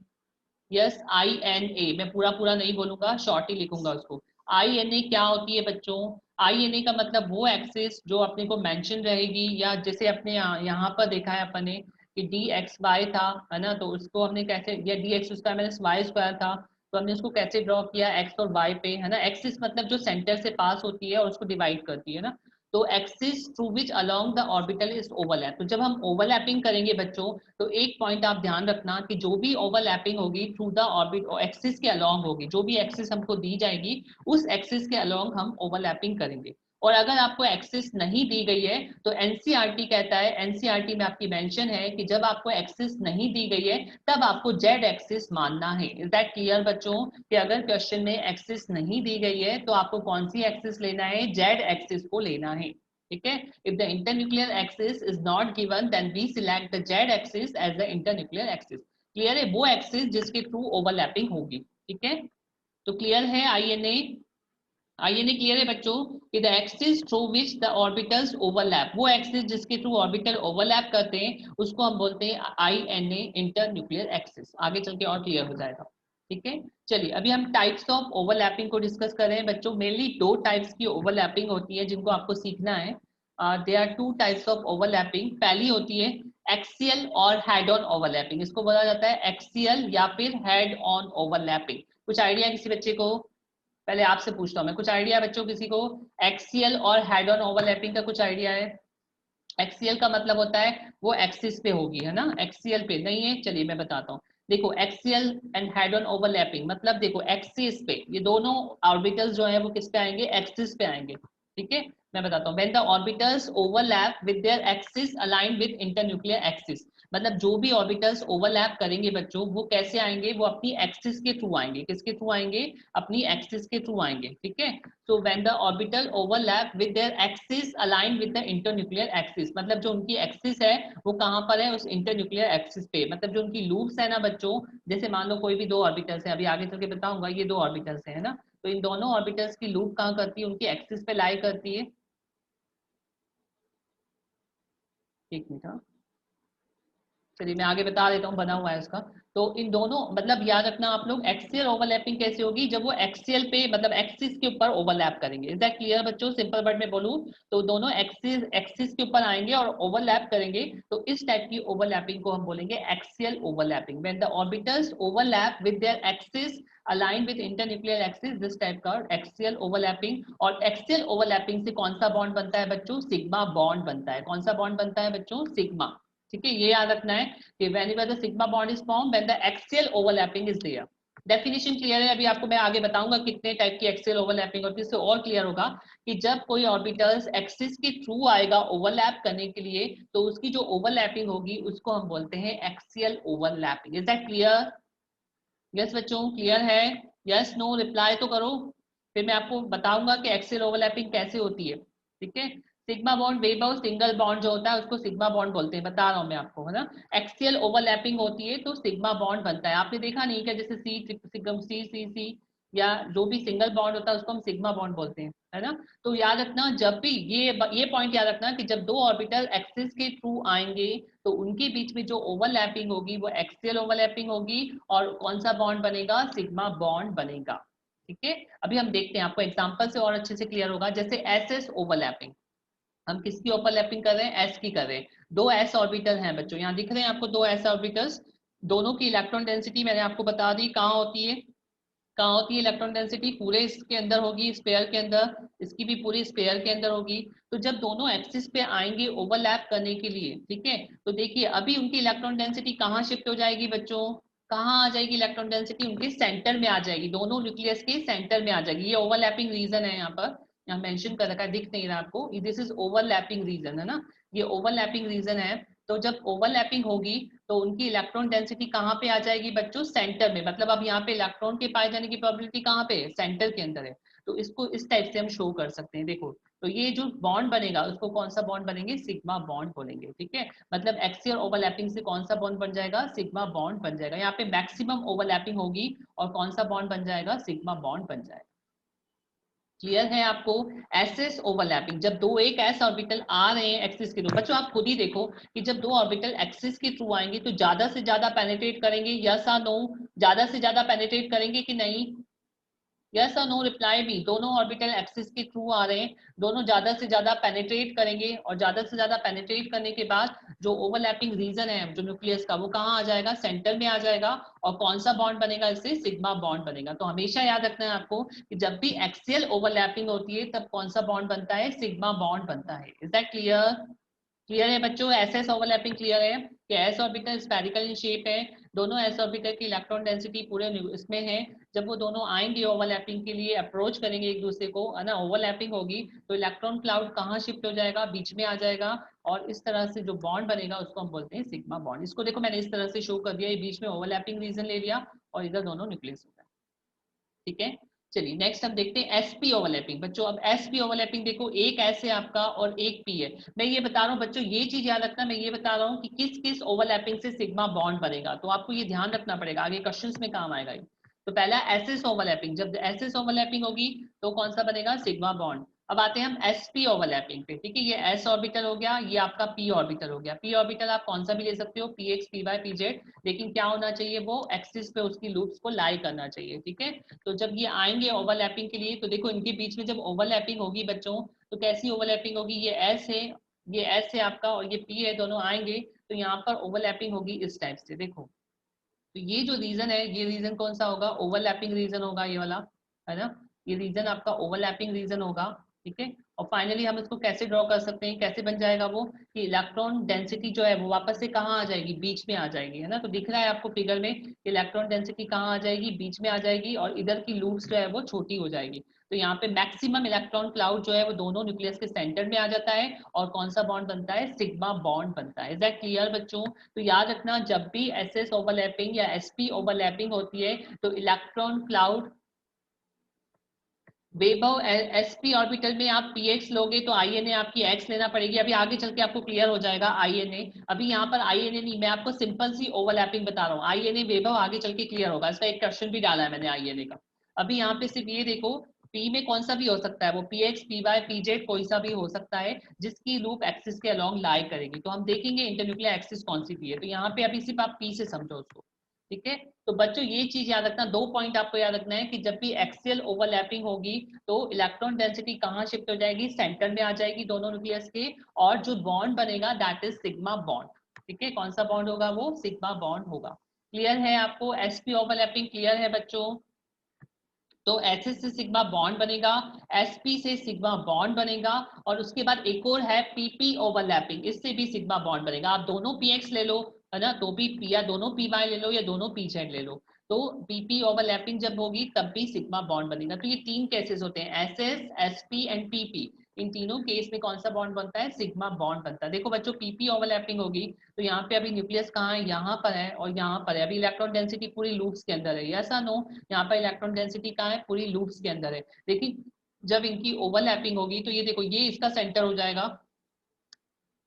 Speaker 1: यस INA, मैं पूरा पूरा नहीं बोलूंगा, शॉर्ट ही लिखूंगा उसको। INA क्या होती है बच्चों? INA का मतलब वो एक्सिस जो अपने को मेंशन रहेगी, या जैसे अपने यहाँ पर देखा है अपन ने कि डी एक्स वाई था, है ना, तो उसको हमने कैसे, या d x square minus y square था, तो हमने उसको कैसे ड्रॉ किया, एक्स और वाई पे, है ना। एक्सिस मतलब जो सेंटर से पास होती है और उसको डिवाइड करती है ना। तो axis through which along the orbital is overlap. तो जब हम ओवरलैपिंग करेंगे बच्चों, तो एक पॉइंट आप ध्यान रखना कि जो भी ओवरलैपिंग होगी थ्रू द ऑर्बिट एक्सिस के अलोंग होगी, जो भी एक्सिस हमको दी जाएगी उस एक्सिस के अलोंग हम ओवरलैपिंग करेंगे। और अगर आपको एक्सिस नहीं दी गई है तो एनसीईआरटी कहता है, एनसीईआरटी में आपकी मेंशन है कि जब आपको एक्सिस नहीं दी गई है तब आपको जेड एक्सिस मानना है। इज दैट क्लियर बच्चों, कि अगर क्वेश्चन में एक्सिस नहीं दी गई है तो आपको कौन सी एक्सिस लेना है, जेड एक्सिस को लेना है, ठीक है। If the internuclear axis is not given then we select the z axis as the internuclear axis. Clear है, वो एक्सिस जिसके थ्रू ओवरलैपिंग होगी, ठीक है। तो क्लियर है आईएनए क्लियर है बच्चों कि the axis through which the orbitals overlap, वो एक्सिस जिसके थ्रू ऑर्बिटल ओवरलैप करते हैं उसको हम बोलते हैं आईएनए, इंटर न्यूक्लियर एक्सिस। आगे चल के और क्लियर हो जाएगा। ठीक है, चलिए अभी हम टाइप्स ऑफ ओवरलैपिंग को डिस्कस कर रहे हैं बच्चों। मेनली दो टाइप्स की ओवरलैपिंग होती है जिनको आपको सीखना है। There are two types of overlapping. पहली होती है एक्सियल और हेड ऑन ओवरलैपिंग। इसको बोला जाता है एक्सियल या फिर हेड ऑन ओवरलैपिंग। कुछ आइडिया किसी बच्चे को? पहले आपसे पूछता हूँ मैं, कुछ आइडिया बच्चों किसी को एक्सियल और हेड ऑन ओवरलैपिंग का कुछ आइडिया है? एक्सियल का मतलब होता है वो एक्सिस पे होगी, है ना, एक्सियल पे नहीं है। चलिए मैं बताता हूँ। देखो axial and head on overlapping मतलब देखो एक्सिस पे ये दोनों ऑर्बिटल्स जो है वो किस पे आएंगे? एक्सिस पे आएंगे। ठीक है, मैं बताता हूँ। When the orbitals overlap with their axis aligned with internuclear axis, मतलब जो भी ऑर्बिटल्स ओवरलैप करेंगे बच्चों वो कैसे आएंगे? वो अपनी एक्सिस के थ्रू आएंगे। किसके थ्रू आएंगे? अपनी एक्सिस के थ्रू आएंगे। ठीक है, so when the orbital overlap with their axis aligned with the internuclear axis, मतलब जो उनकी एक्सिस है वो कहाँ पर है? उस इंटरन्यूक्लियर एक्सिस पे। मतलब जो उनकी लूप्स है ना बच्चों, जैसे मान लो कोई भी दो ऑर्बिटल्स है, अभी आगे चल के बताऊंगा, ये दो ऑर्बिटल्स है ना, तो इन दोनों ऑर्बिटल्स की लूप कहाँ करती है? उनकी एक्सिस पे लाई करती है। एक मिनट, हाँ चलिए मैं आगे बता देता हूँ, बना हुआ है उसका। तो इन दोनों मतलब याद रखना आप लोग, एक्सियल ओवरलैपिंग कैसे होगी? जब वो एक्सियल पे मतलब एक्सिस के ऊपर ओवरलैप करेंगे। इज दैट क्लियर बच्चों? सिंपल वर्ड में बोलूं तो दोनों एक्सिस एक्सिस के ऊपर आएंगे और ओवरलैप करेंगे, तो इस टाइप की ओवरलैपिंग को हम बोलेंगे axial overlapping. When the orbitals overlap with their axis align with internuclear axis, this type का एक्सियल ओवरलैपिंग। और एक्सियल ओवरलैपिंग से कौन सा बॉन्ड बनता है बच्चों? सिग्मा बॉन्ड बनता है। कौन सा बॉन्ड बनता है बच्चों? सिग्मा। ठीक है, ये याद रखना है कि whenever the sigma bond is formed when the axial overlapping is there। Definition clear है? अभी आपको मैं आगे बताऊंगा कितने टाइप की एक्सियल ओवरलैपिंग होती है, इससे और क्लियर होगा कि जब कोई ऑर्बिटल्स एक्सिस के थ्रू आएगा ओवरलैप करने के लिए तो उसकी जो ओवरलैपिंग होगी उसको हम बोलते हैं axial overlapping. Is that clear? Yes बच्चों क्लियर है? यस नो रिप्लाई तो करो, फिर मैं आपको बताऊंगा कि एक्सियल ओवरलैपिंग कैसे होती है। ठीक है, sigma bond weber single bond जो होता है उसको सिग्मा बॉन्ड बोलते हैं, बता रहा हूं मैं आपको, है ना। एक्सियल ओवरलैपिंग होती है तो सिग्मा बॉन्ड बनता है। आपने देखा नहीं क्या, जैसे सी या जो भी सिंगल बॉन्ड होता है उसको हम सिग्मा बॉन्ड बोलते हैं, है ना। तो याद रखना जब भी ये पॉइंट याद रखना कि जब दो ऑर्बिटल एक्सिस के थ्रू आएंगे तो उनके बीच में जो ओवरलैपिंग होगी वो एक्सियल ओवरलैपिंग होगी और कौन सा बॉन्ड बनेगा? सिग्मा बॉन्ड बनेगा। ठीक है, अभी हम देखते हैं, आपको एग्जांपल से और अच्छे से क्लियर होगा। जैसे एस एस ओवरलैपिंग, हम किसकी ओवरलैपिंग कर रहे हैं? एस की कर रहे हैं। दो एस ऑर्बिटल हैं बच्चों, यहाँ दिख रहे हैं आपको दो एस ऑर्बिटल्स। दोनों की इलेक्ट्रॉन डेंसिटी मैंने आपको बता दी कहाँ होती है। कहाँ होती है इलेक्ट्रॉन डेंसिटी? पूरे इसके अंदर होगी, स्पेयर के अंदर। इसकी भी पूरी स्पेयर के अंदर होगी। तो जब दोनों एक्सिस पे आएंगे ओवरलैप करने के लिए, ठीक है, तो देखिए अभी उनकी इलेक्ट्रॉन डेंसिटी कहाँ शिफ्ट हो जाएगी बच्चों? कहाँ आ जाएगी इलेक्ट्रॉन डेंसिटी? उनके सेंटर में आ जाएगी, दोनों न्यूक्लियस के सेंटर में आ जाएगी। ये ओवरलैपिंग रीजन है, यहाँ पर यहाँ मेंशन कर रखा है, दिख नहीं रहा आपको, दिस इज ओवरलैपिंग रीजन, है ना, ये ओवरलैपिंग रीजन है। तो जब ओवरलैपिंग होगी तो उनकी इलेक्ट्रॉन डेंसिटी कहाँ पे आ जाएगी बच्चों? सेंटर में। मतलब अब यहाँ पे इलेक्ट्रॉन के पाए जाने की प्रोबेबिलिटी कहाँ पे है? सेंटर के अंदर है। तो इसको इस टाइप से हम शो कर सकते हैं, देखो। तो ये जो बॉन्ड बनेगा उसको कौन सा बॉन्ड बनेंगे? सिग्मा बॉन्ड बोलेंगे। ठीक है, मतलब एक्सियल ओवरलैपिंग से कौन सा बॉन्ड बन जाएगा? सिग्मा बॉन्ड बन जाएगा। यहाँ पे मैक्सिमम ओवरलैपिंग होगी और कौन सा बॉन्ड बन जाएगा? सिग्मा बॉन्ड बन जाएगा। क्लियर है आपको? एसएस ओवरलैपिंग, जब दो एक एस ऑर्बिटल आ रहे हैं एक्सिस के थ्रू, बच्चों आप खुद ही देखो कि जब दो ऑर्बिटल एक्सिस के थ्रू आएंगे तो ज्यादा से ज्यादा पेनिट्रेट करेंगे, यस और नो? ज्यादा से ज्यादा पेनिट्रेट करेंगे कि नहीं? यस और नो रिप्लाई भी। दोनों ऑर्बिटल एक्सिस के थ्रू आ रहे हैं, दोनों ज्यादा से ज्यादा पेनिट्रेट करेंगे और ज्यादा से ज्यादा पेनिट्रेट करने के बाद जो ओवरलैपिंग रीजन है जो न्यूक्लियस का वो कहाँ आ जाएगा? सेंटर में आ जाएगा। और कौन सा बॉन्ड बनेगा? इससे सिग्मा बॉन्ड बनेगा। तो हमेशा याद रखना है आपको कि जब भी एक्सियल ओवरलैपिंग होती है तब कौन सा बॉन्ड बनता है? सिग्मा बॉन्ड बनता है। Is that clear? क्लियर है बच्चों? एस एस ओवरलैपिंग क्लियर है कि S orbital spherical in shape है, दोनों एस ऑर्बिटल की इलेक्ट्रॉन डेंसिटी पूरे इसमें है। जब वो दोनों आएंगे ओवरलैपिंग के लिए, अप्रोच करेंगे एक दूसरे को, है ना, ओवरलैपिंग होगी तो इलेक्ट्रॉन क्लाउड कहाँ शिफ्ट हो जाएगा? बीच में आ जाएगा। और इस तरह से जो बॉन्ड बनेगा उसको हम बोलते हैं सिग्मा बॉन्ड। इसको देखो मैंने इस तरह से शो कर दिया, ये बीच में ओवरलैपिंग रीजन ले लिया और इधर दोनों न्यूक्लियस हो गए। ठीक है, चलिए नेक्स्ट हम देखते हैं एसपी ओवरलैपिंग। बच्चों अब एसपी ओवरलैपिंग देखो, एक एस है आपका और एक पी है। मैं ये बता रहा हूँ बच्चों, ये चीज याद रखना, मैं ये बता रहा हूँ कि किस किस ओवरलैपिंग से सिग्मा बॉन्ड बनेगा, तो आपको ये ध्यान रखना पड़ेगा, आगे क्वेश्चंस में काम आएगा ये। तो पहला एसएस ओवरलैपिंग, जब एसएस ओवरलैपिंग होगी तो कौन सा बनेगा, सिग्मा बॉन्ड। अब आते हैं हम sp ओवरलैपिंग पे, ठीक है, ये s ऑर्बिटल हो गया, ये आपका p ऑर्बिटल हो गया। p ऑर्बिटल आप कौन सा भी ले सकते हो, px py pz, लेकिन क्या होना चाहिए, वो एक्सिस पे उसकी लूप्स को लाई करना चाहिए, ठीक है। तो जब ये आएंगे ओवरलैपिंग के लिए, तो देखो इनके बीच में जब ओवरलैपिंग होगी बच्चों, तो कैसी ओवरलैपिंग होगी, ये s है, ये s है आपका, और ये p है, दोनों आएंगे तो यहाँ पर ओवरलैपिंग होगी इस टाइप से, देखो। तो ये जो रीजन है, ये रीजन कौन सा होगा, ओवरलैपिंग रीजन होगा, ये वाला, है ना, ये रीजन आपका ओवरलैपिंग रीजन होगा, ठीक है। और फाइनली हम इसको कैसे ड्रॉ कर सकते हैं, कैसे बन जाएगा वो, कि इलेक्ट्रॉन डेंसिटी जो है वो वापस से कहाँ आ जाएगी, बीच में आ जाएगी, है ना। तो दिख रहा है आपको फिगर में कि इलेक्ट्रॉन डेंसिटी कहाँ आ जाएगी, बीच में आ जाएगी, और इधर की लूप्स जो है वो छोटी हो जाएगी। तो यहाँ पे मैक्सिमम इलेक्ट्रॉन क्लाउड जो है वो दोनों न्यूक्लियस के सेंटर में आ जाता है, और कौन सा बॉन्ड बनता है, सिग्मा बॉन्ड बनता है। इज दैट क्लियर बच्चों। तो याद रखना, जब भी एसएस ओवरलैपिंग या एसपी ओवरलैपिंग होती है तो इलेक्ट्रॉन क्लाउड वैभव एसपी ऑर्बिटल में आप px लोगे तो आईएनए आपकी x लेना पड़ेगी। अभी आगे चल के आपको क्लियर हो जाएगा आईएनए, अभी यहाँ पर आईएनए नहीं, मैं आपको सिंपल सी ओवरलैपिंग बता रहा हूँ। आईएनए वैभव आगे चल के क्लियर होगा, इसका एक क्वेश्चन भी डाला है मैंने आईएनए का। अभी यहाँ पे सिर्फ ये देखो, p में कौन सा भी हो सकता है, वो px py pz कोई सा भी हो सकता है जिसकी लूप एक्सिस के अलोंग लाई करेगी। तो हम देखेंगे इंटरन्यूक्लियर एक्सिस कौन सी p है, तो यहाँ पे अभी सिर्फ आप p से समझो उसको, ठीक है। तो बच्चों ये चीज याद रखना, दो पॉइंट आपको याद रखना है कि जब भी एक्सियल ओवरलैपिंग होगी तो इलेक्ट्रॉन डेंसिटी कहाँ शिफ्ट हो जाएगी, सेंटर में आ जाएगी दोनों न्यूक्लियस के, और जो बॉन्ड बनेगा दैट इज सिग्मा बॉन्ड, ठीक है। कौन सा बॉन्ड होगा, वो सिग्मा बॉन्ड होगा। क्लियर है आपको, एसपी ओवरलैपिंग क्लियर है बच्चों। तो एसएस से सिग्मा बॉन्ड बनेगा, एसपी से सिग्मा बॉन्ड बनेगा, और उसके बाद एक और है पीपी ओवरलैपिंग, इससे भी सिग्मा बॉन्ड बनेगा। आप दोनों पीएक्स ले लो, है ना, तो भी या दोनों पी वाई ले लो या दोनों पी जेड ले लो, तो पीपी ओवरलैपिंग जब होगी तब भी सिग्मा बॉन्ड बनेगा। तो ये तीन केसेस होते हैं, एसएस एसपी एंड पीपी। इन तीनों केस में कौन सा बॉन्ड बनता है, सिग्मा बॉन्ड बनता है। देखो बच्चों, पीपी ओवरलैपिंग होगी तो यहाँ पे अभी न्यूक्लियस कहाँ है, यहाँ पर है और यहाँ पर है, अभी इलेक्ट्रॉन डेंसिटी पूरी लूप्स के अंदर है, यस नो, यहाँ पर इलेक्ट्रॉन डेंसिटी कहाँ है, पूरी लूप्स के अंदर है। लेकिन जब इनकी ओवरलैपिंग होगी तो ये देखो, ये इसका सेंटर हो जाएगा,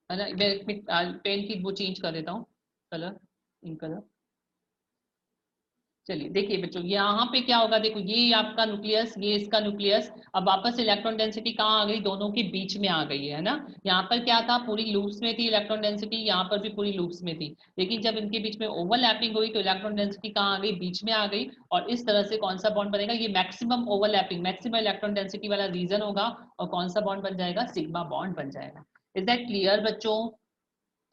Speaker 1: है ना। मैं पेन की वो चेंज कर देता हूँ कलर, इन कलर। चलिए देखिए बच्चों, यहाँ पे क्या होगा, देखो ये आपका न्यूक्लियस, ये इसका न्यूक्लियस, अब वापस इलेक्ट्रॉन डेंसिटी कहाँ आ गई, दोनों के बीच में आ गई है ना। यहाँ पर क्या था, पूरी लूप्स में थी इलेक्ट्रॉन डेंसिटी, यहाँ पर भी पूरी लूप्स में थी, लेकिन जब इनके बीच में ओवरलैपिंग हुई तो इलेक्ट्रॉन डेंसिटी कहाँ आ गई, बीच में आ गई, और इस तरह से कौन सा बॉन्ड बनेगा, ये maximum overlapping, maximum electron density वाला रीजन होगा, और कौन सा बॉन्ड बन जाएगा, सिग्मा बॉन्ड बन जाएगा। इज दैट क्लियर बच्चों।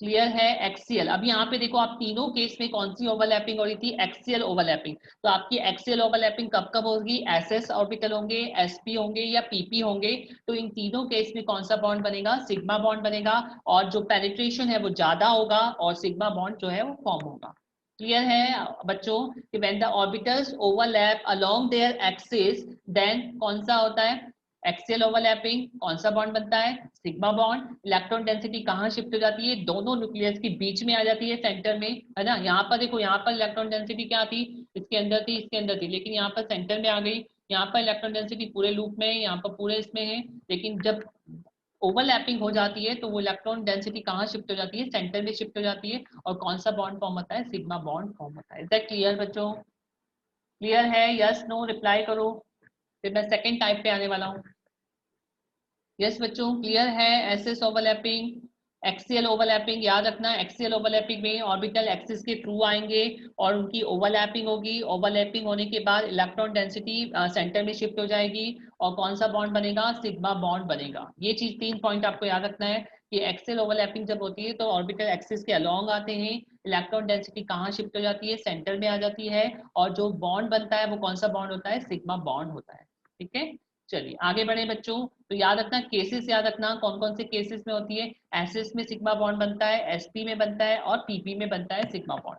Speaker 1: क्लियर है, एक्सियल। अब यहाँ पे देखो, आप तीनों केस में कौन सी ओवरलैपिंग हो रही थी, एक्सियल ओवरलैपिंग। तो आपकी एक्सियल ओवरलैपिंग कब कब होगी, एसएस ऑर्बिटल होंगे, एसपी होंगे या पीपी होंगे, तो इन तीनों केस में कौन सा बॉन्ड बनेगा, सिग्मा बॉन्ड बनेगा, और जो पेनिट्रेशन है वो ज्यादा होगा और सिग्मा बॉन्ड जो है वो फॉर्म होगा। क्लियर है बच्चों कि when the orbitals overlap along their axis, then कौन सा होता है, एक्सियल ओवरलैपिंग, कौन सा बॉन्ड बनता है, सिग्मा बॉन्ड। इलेक्ट्रॉन डेंसिटी कहाँ शिफ्ट हो जाती है, दोनों न्यूक्लियस के बीच में आ जाती है, सेंटर में, है ना। यहाँ पर देखो, यहाँ पर इलेक्ट्रॉन डेंसिटी क्या थी, इसके अंदर थी, इसके अंदर थी, लेकिन यहाँ पर सेंटर में आ गई। यहाँ पर इलेक्ट्रॉन डेंसिटी पूरे लूप में है, यहाँ पर पूरे इसमें है, लेकिन जब ओवरलैपिंग हो जाती है तो वो इलेक्ट्रॉन डेंसिटी कहाँ शिफ्ट हो जाती है, सेंटर में शिफ्ट हो जाती है, और कौन सा बॉन्ड फॉर्म होता है, सिग्मा बॉन्ड फॉर्म होता है। इज दैट क्लियर बच्चों। क्लियर है, यस नो रिप्लाई करो, फिर मैं सेकेंड टाइप पे आने वाला हूँ। यस बच्चों, क्लियर है, एसएस ओवरलैपिंग, एक्सियल ओवरलैपिंग। याद रखना, एक्सियल ओवरलैपिंग में ऑर्बिटल एक्सिस के थ्रू आएंगे और उनकी ओवरलैपिंग होगी, ओवरलैपिंग होने के बाद इलेक्ट्रॉन डेंसिटी सेंटर में शिफ्ट हो जाएगी, और कौन सा बॉन्ड बनेगा, सिग्मा बॉन्ड बनेगा। ये चीज, तीन पॉइंट आपको याद रखना है कि एक्सियल ओवरलैपिंग जब होती है तो ऑर्बिटल एक्सिस के अलोंग आते हैं, इलेक्ट्रॉन डेंसिटी कहाँ शिफ्ट हो जाती है, सेंटर में आ जाती है, और जो बॉन्ड बनता है वो कौन सा बॉन्ड होता है, सिग्मा बॉन्ड होता है, ठीक है। चलिए आगे बढ़े बच्चों। तो याद रखना, केसेस याद रखना, कौन कौन से केसेस में होती है, एसएस में सिग्मा बॉन्ड बनता है, एसपी में बनता है, और पीपी में बनता है सिग्मा बॉन्ड।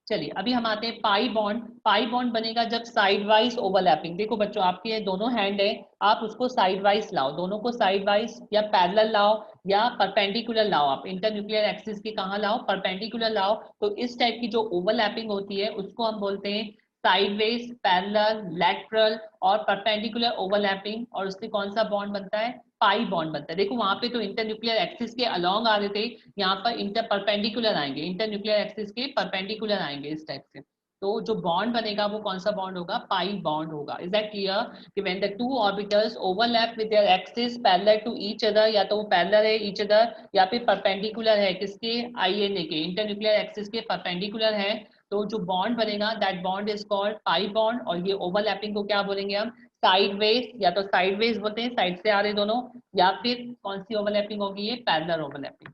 Speaker 1: चलिए अभी हम आते हैं पाई बॉन्ड। पाई बॉन्ड बनेगा जब साइड वाइज ओवरलैपिंग, देखो बच्चों आपके दोनों हैंड है, आप उसको साइड वाइज लाओ, दोनों को साइड वाइज या पैरेलल लाओ या परपेंडिकुलर लाओ, आप इंटरन्यूक्लियर एक्सिस के कहाँ लाओ, परपेंडिकुलर लाओ। तो इस टाइप की जो ओवरलैपिंग होती है उसको हम बोलते हैं साइडवेज, पैरेलल, लैटरल और परपेंडिकुलर ओवरलैपिंग, और उससे कौन सा बॉन्ड बनता है, पाई बॉन्ड बनता है। देखो वहां पे तो इंटरन्यूक्लियर एक्सिस के अलोंग आ रहे थे, यहाँ पर इंटर परपेंडिकुलर आएंगे, इंटर न्यूक्लियर एक्सिस के परपेंडिकुलर आएंगे इस टाइप से, तो जो बॉन्ड बनेगा वो कौन सा बॉन्ड होगा, पाई बॉन्ड होगा। इज दैट क्लियर कि when the two orbitals overlap with their axis parallel to each other, या तो वो पैरेलल है ईच अदर या फिर परपेंडिकुलर है किसके, आईएनए के इंटरन्यूक्लियर एक्सिस के परपेंडिकुलर है, तो जो बॉन्ड बनेगा that bond is called pi bond. और ये ओवरलैपिंग को क्या बोलेंगे हम, साइडवेज, या तो साइडवेज बोलते हैं साइड से आ रहे दोनों, या फिर कौन सी ओवरलैपिंग होगी, ये पैरेलल ओवरलैपिंग,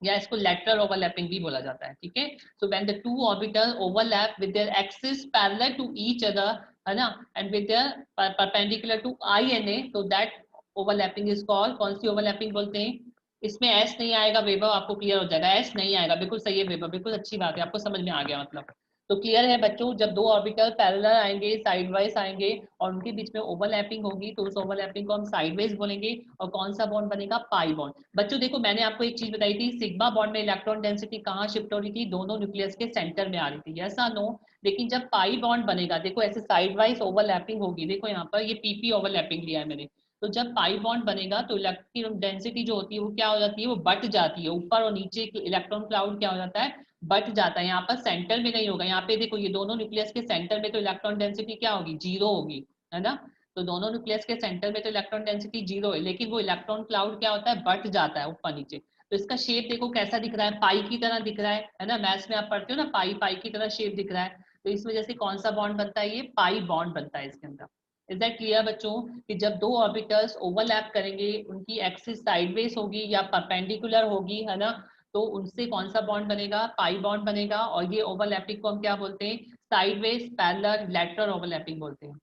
Speaker 1: या इसको लेटरल ओवरलैपिंग भी बोला जाता है, ठीक है। So when the two orbital overlap with their axis parallel to each other, है ना, and with their perpendicular to INA, तो दैट ओवरलैपिंग इज कॉल्ड, कौन सी ओवरलैपिंग बोलते हैं। इसमें एस नहीं आएगा वैभव, आपको क्लियर हो जाएगा, एस नहीं आएगा, बिल्कुल सही है वैभव, बिल्कुल अच्छी बात है, आपको समझ में आ गया मतलब। तो क्लियर है बच्चों, जब दो ऑर्बिटल पैरेलल आएंगे, साइडवाइज आएंगे और उनके बीच में ओवरलैपिंग होगी तो उस ओवरलैपिंग को हम साइडवेज बोलेंगे। और कौन सा बॉन्ड बनेगा, पाई बॉन्ड। बच्चों देखो मैंने आपको एक चीज बताई थी, सिग्मा बॉन्ड में इलेक्ट्रॉन डेंसिटी कहाँ शिफ्ट हो रही थी, दोनों न्यूक्लियस के सेंटर में आ रही थी, यस और नो। लेकिन जब पाई बॉन्ड बनेगा, देखो ऐसे साइडवाइज ओवरलैपिंग होगी, देखो यहाँ पर ये पीपी ओवरलैपिंग लिया है मैंने, तो जब पाई बॉन्ड बनेगा तो इलेक्ट्रॉन डेंसिटी जो होती है वो क्या हो जाती है, वो बट जाती है, ऊपर और नीचे इलेक्ट्रॉन क्लाउड क्या हो जाता है, बट जाता है। यहाँ पर सेंटर में नहीं होगा, यहाँ पे देखो ये दोनों न्यूक्लियस के सेंटर में तो इलेक्ट्रॉन डेंसिटी क्या होगी, जीरो होगी, है ना। तो दोनों न्यूक्लियस के सेंटर में तो इलेक्ट्रॉन डेंसिटी जीरो है, लेकिन वो इलेक्ट्रॉन क्लाउड क्या होता है, बट जाता है ऊपर नीचे। तो इसका शेप देखो कैसा दिख रहा है, पाई की तरह दिख रहा है ना, मैथ्स में आप पढ़ते हो ना, पाई पाई की तरह शेप दिख रहा है। तो इस वजह से कौन सा बॉन्ड बनता है, ये पाई बॉन्ड बनता है इसके अंदर। इज दैट क्लियर बच्चों कि जब दो ऑर्बिटल्स ओवरलैप करेंगे, उनकी एक्सिस साइडवेज होगी या परपेंडिकुलर होगी, है ना, तो उनसे कौन सा बॉन्ड बनेगा, पाई बॉन्ड बनेगा। और ये ओवरलैपिंग को हम क्या बोलते हैं, साइडवेज पैरेलल लेटरल ओवरलैपिंग बोलते हैं।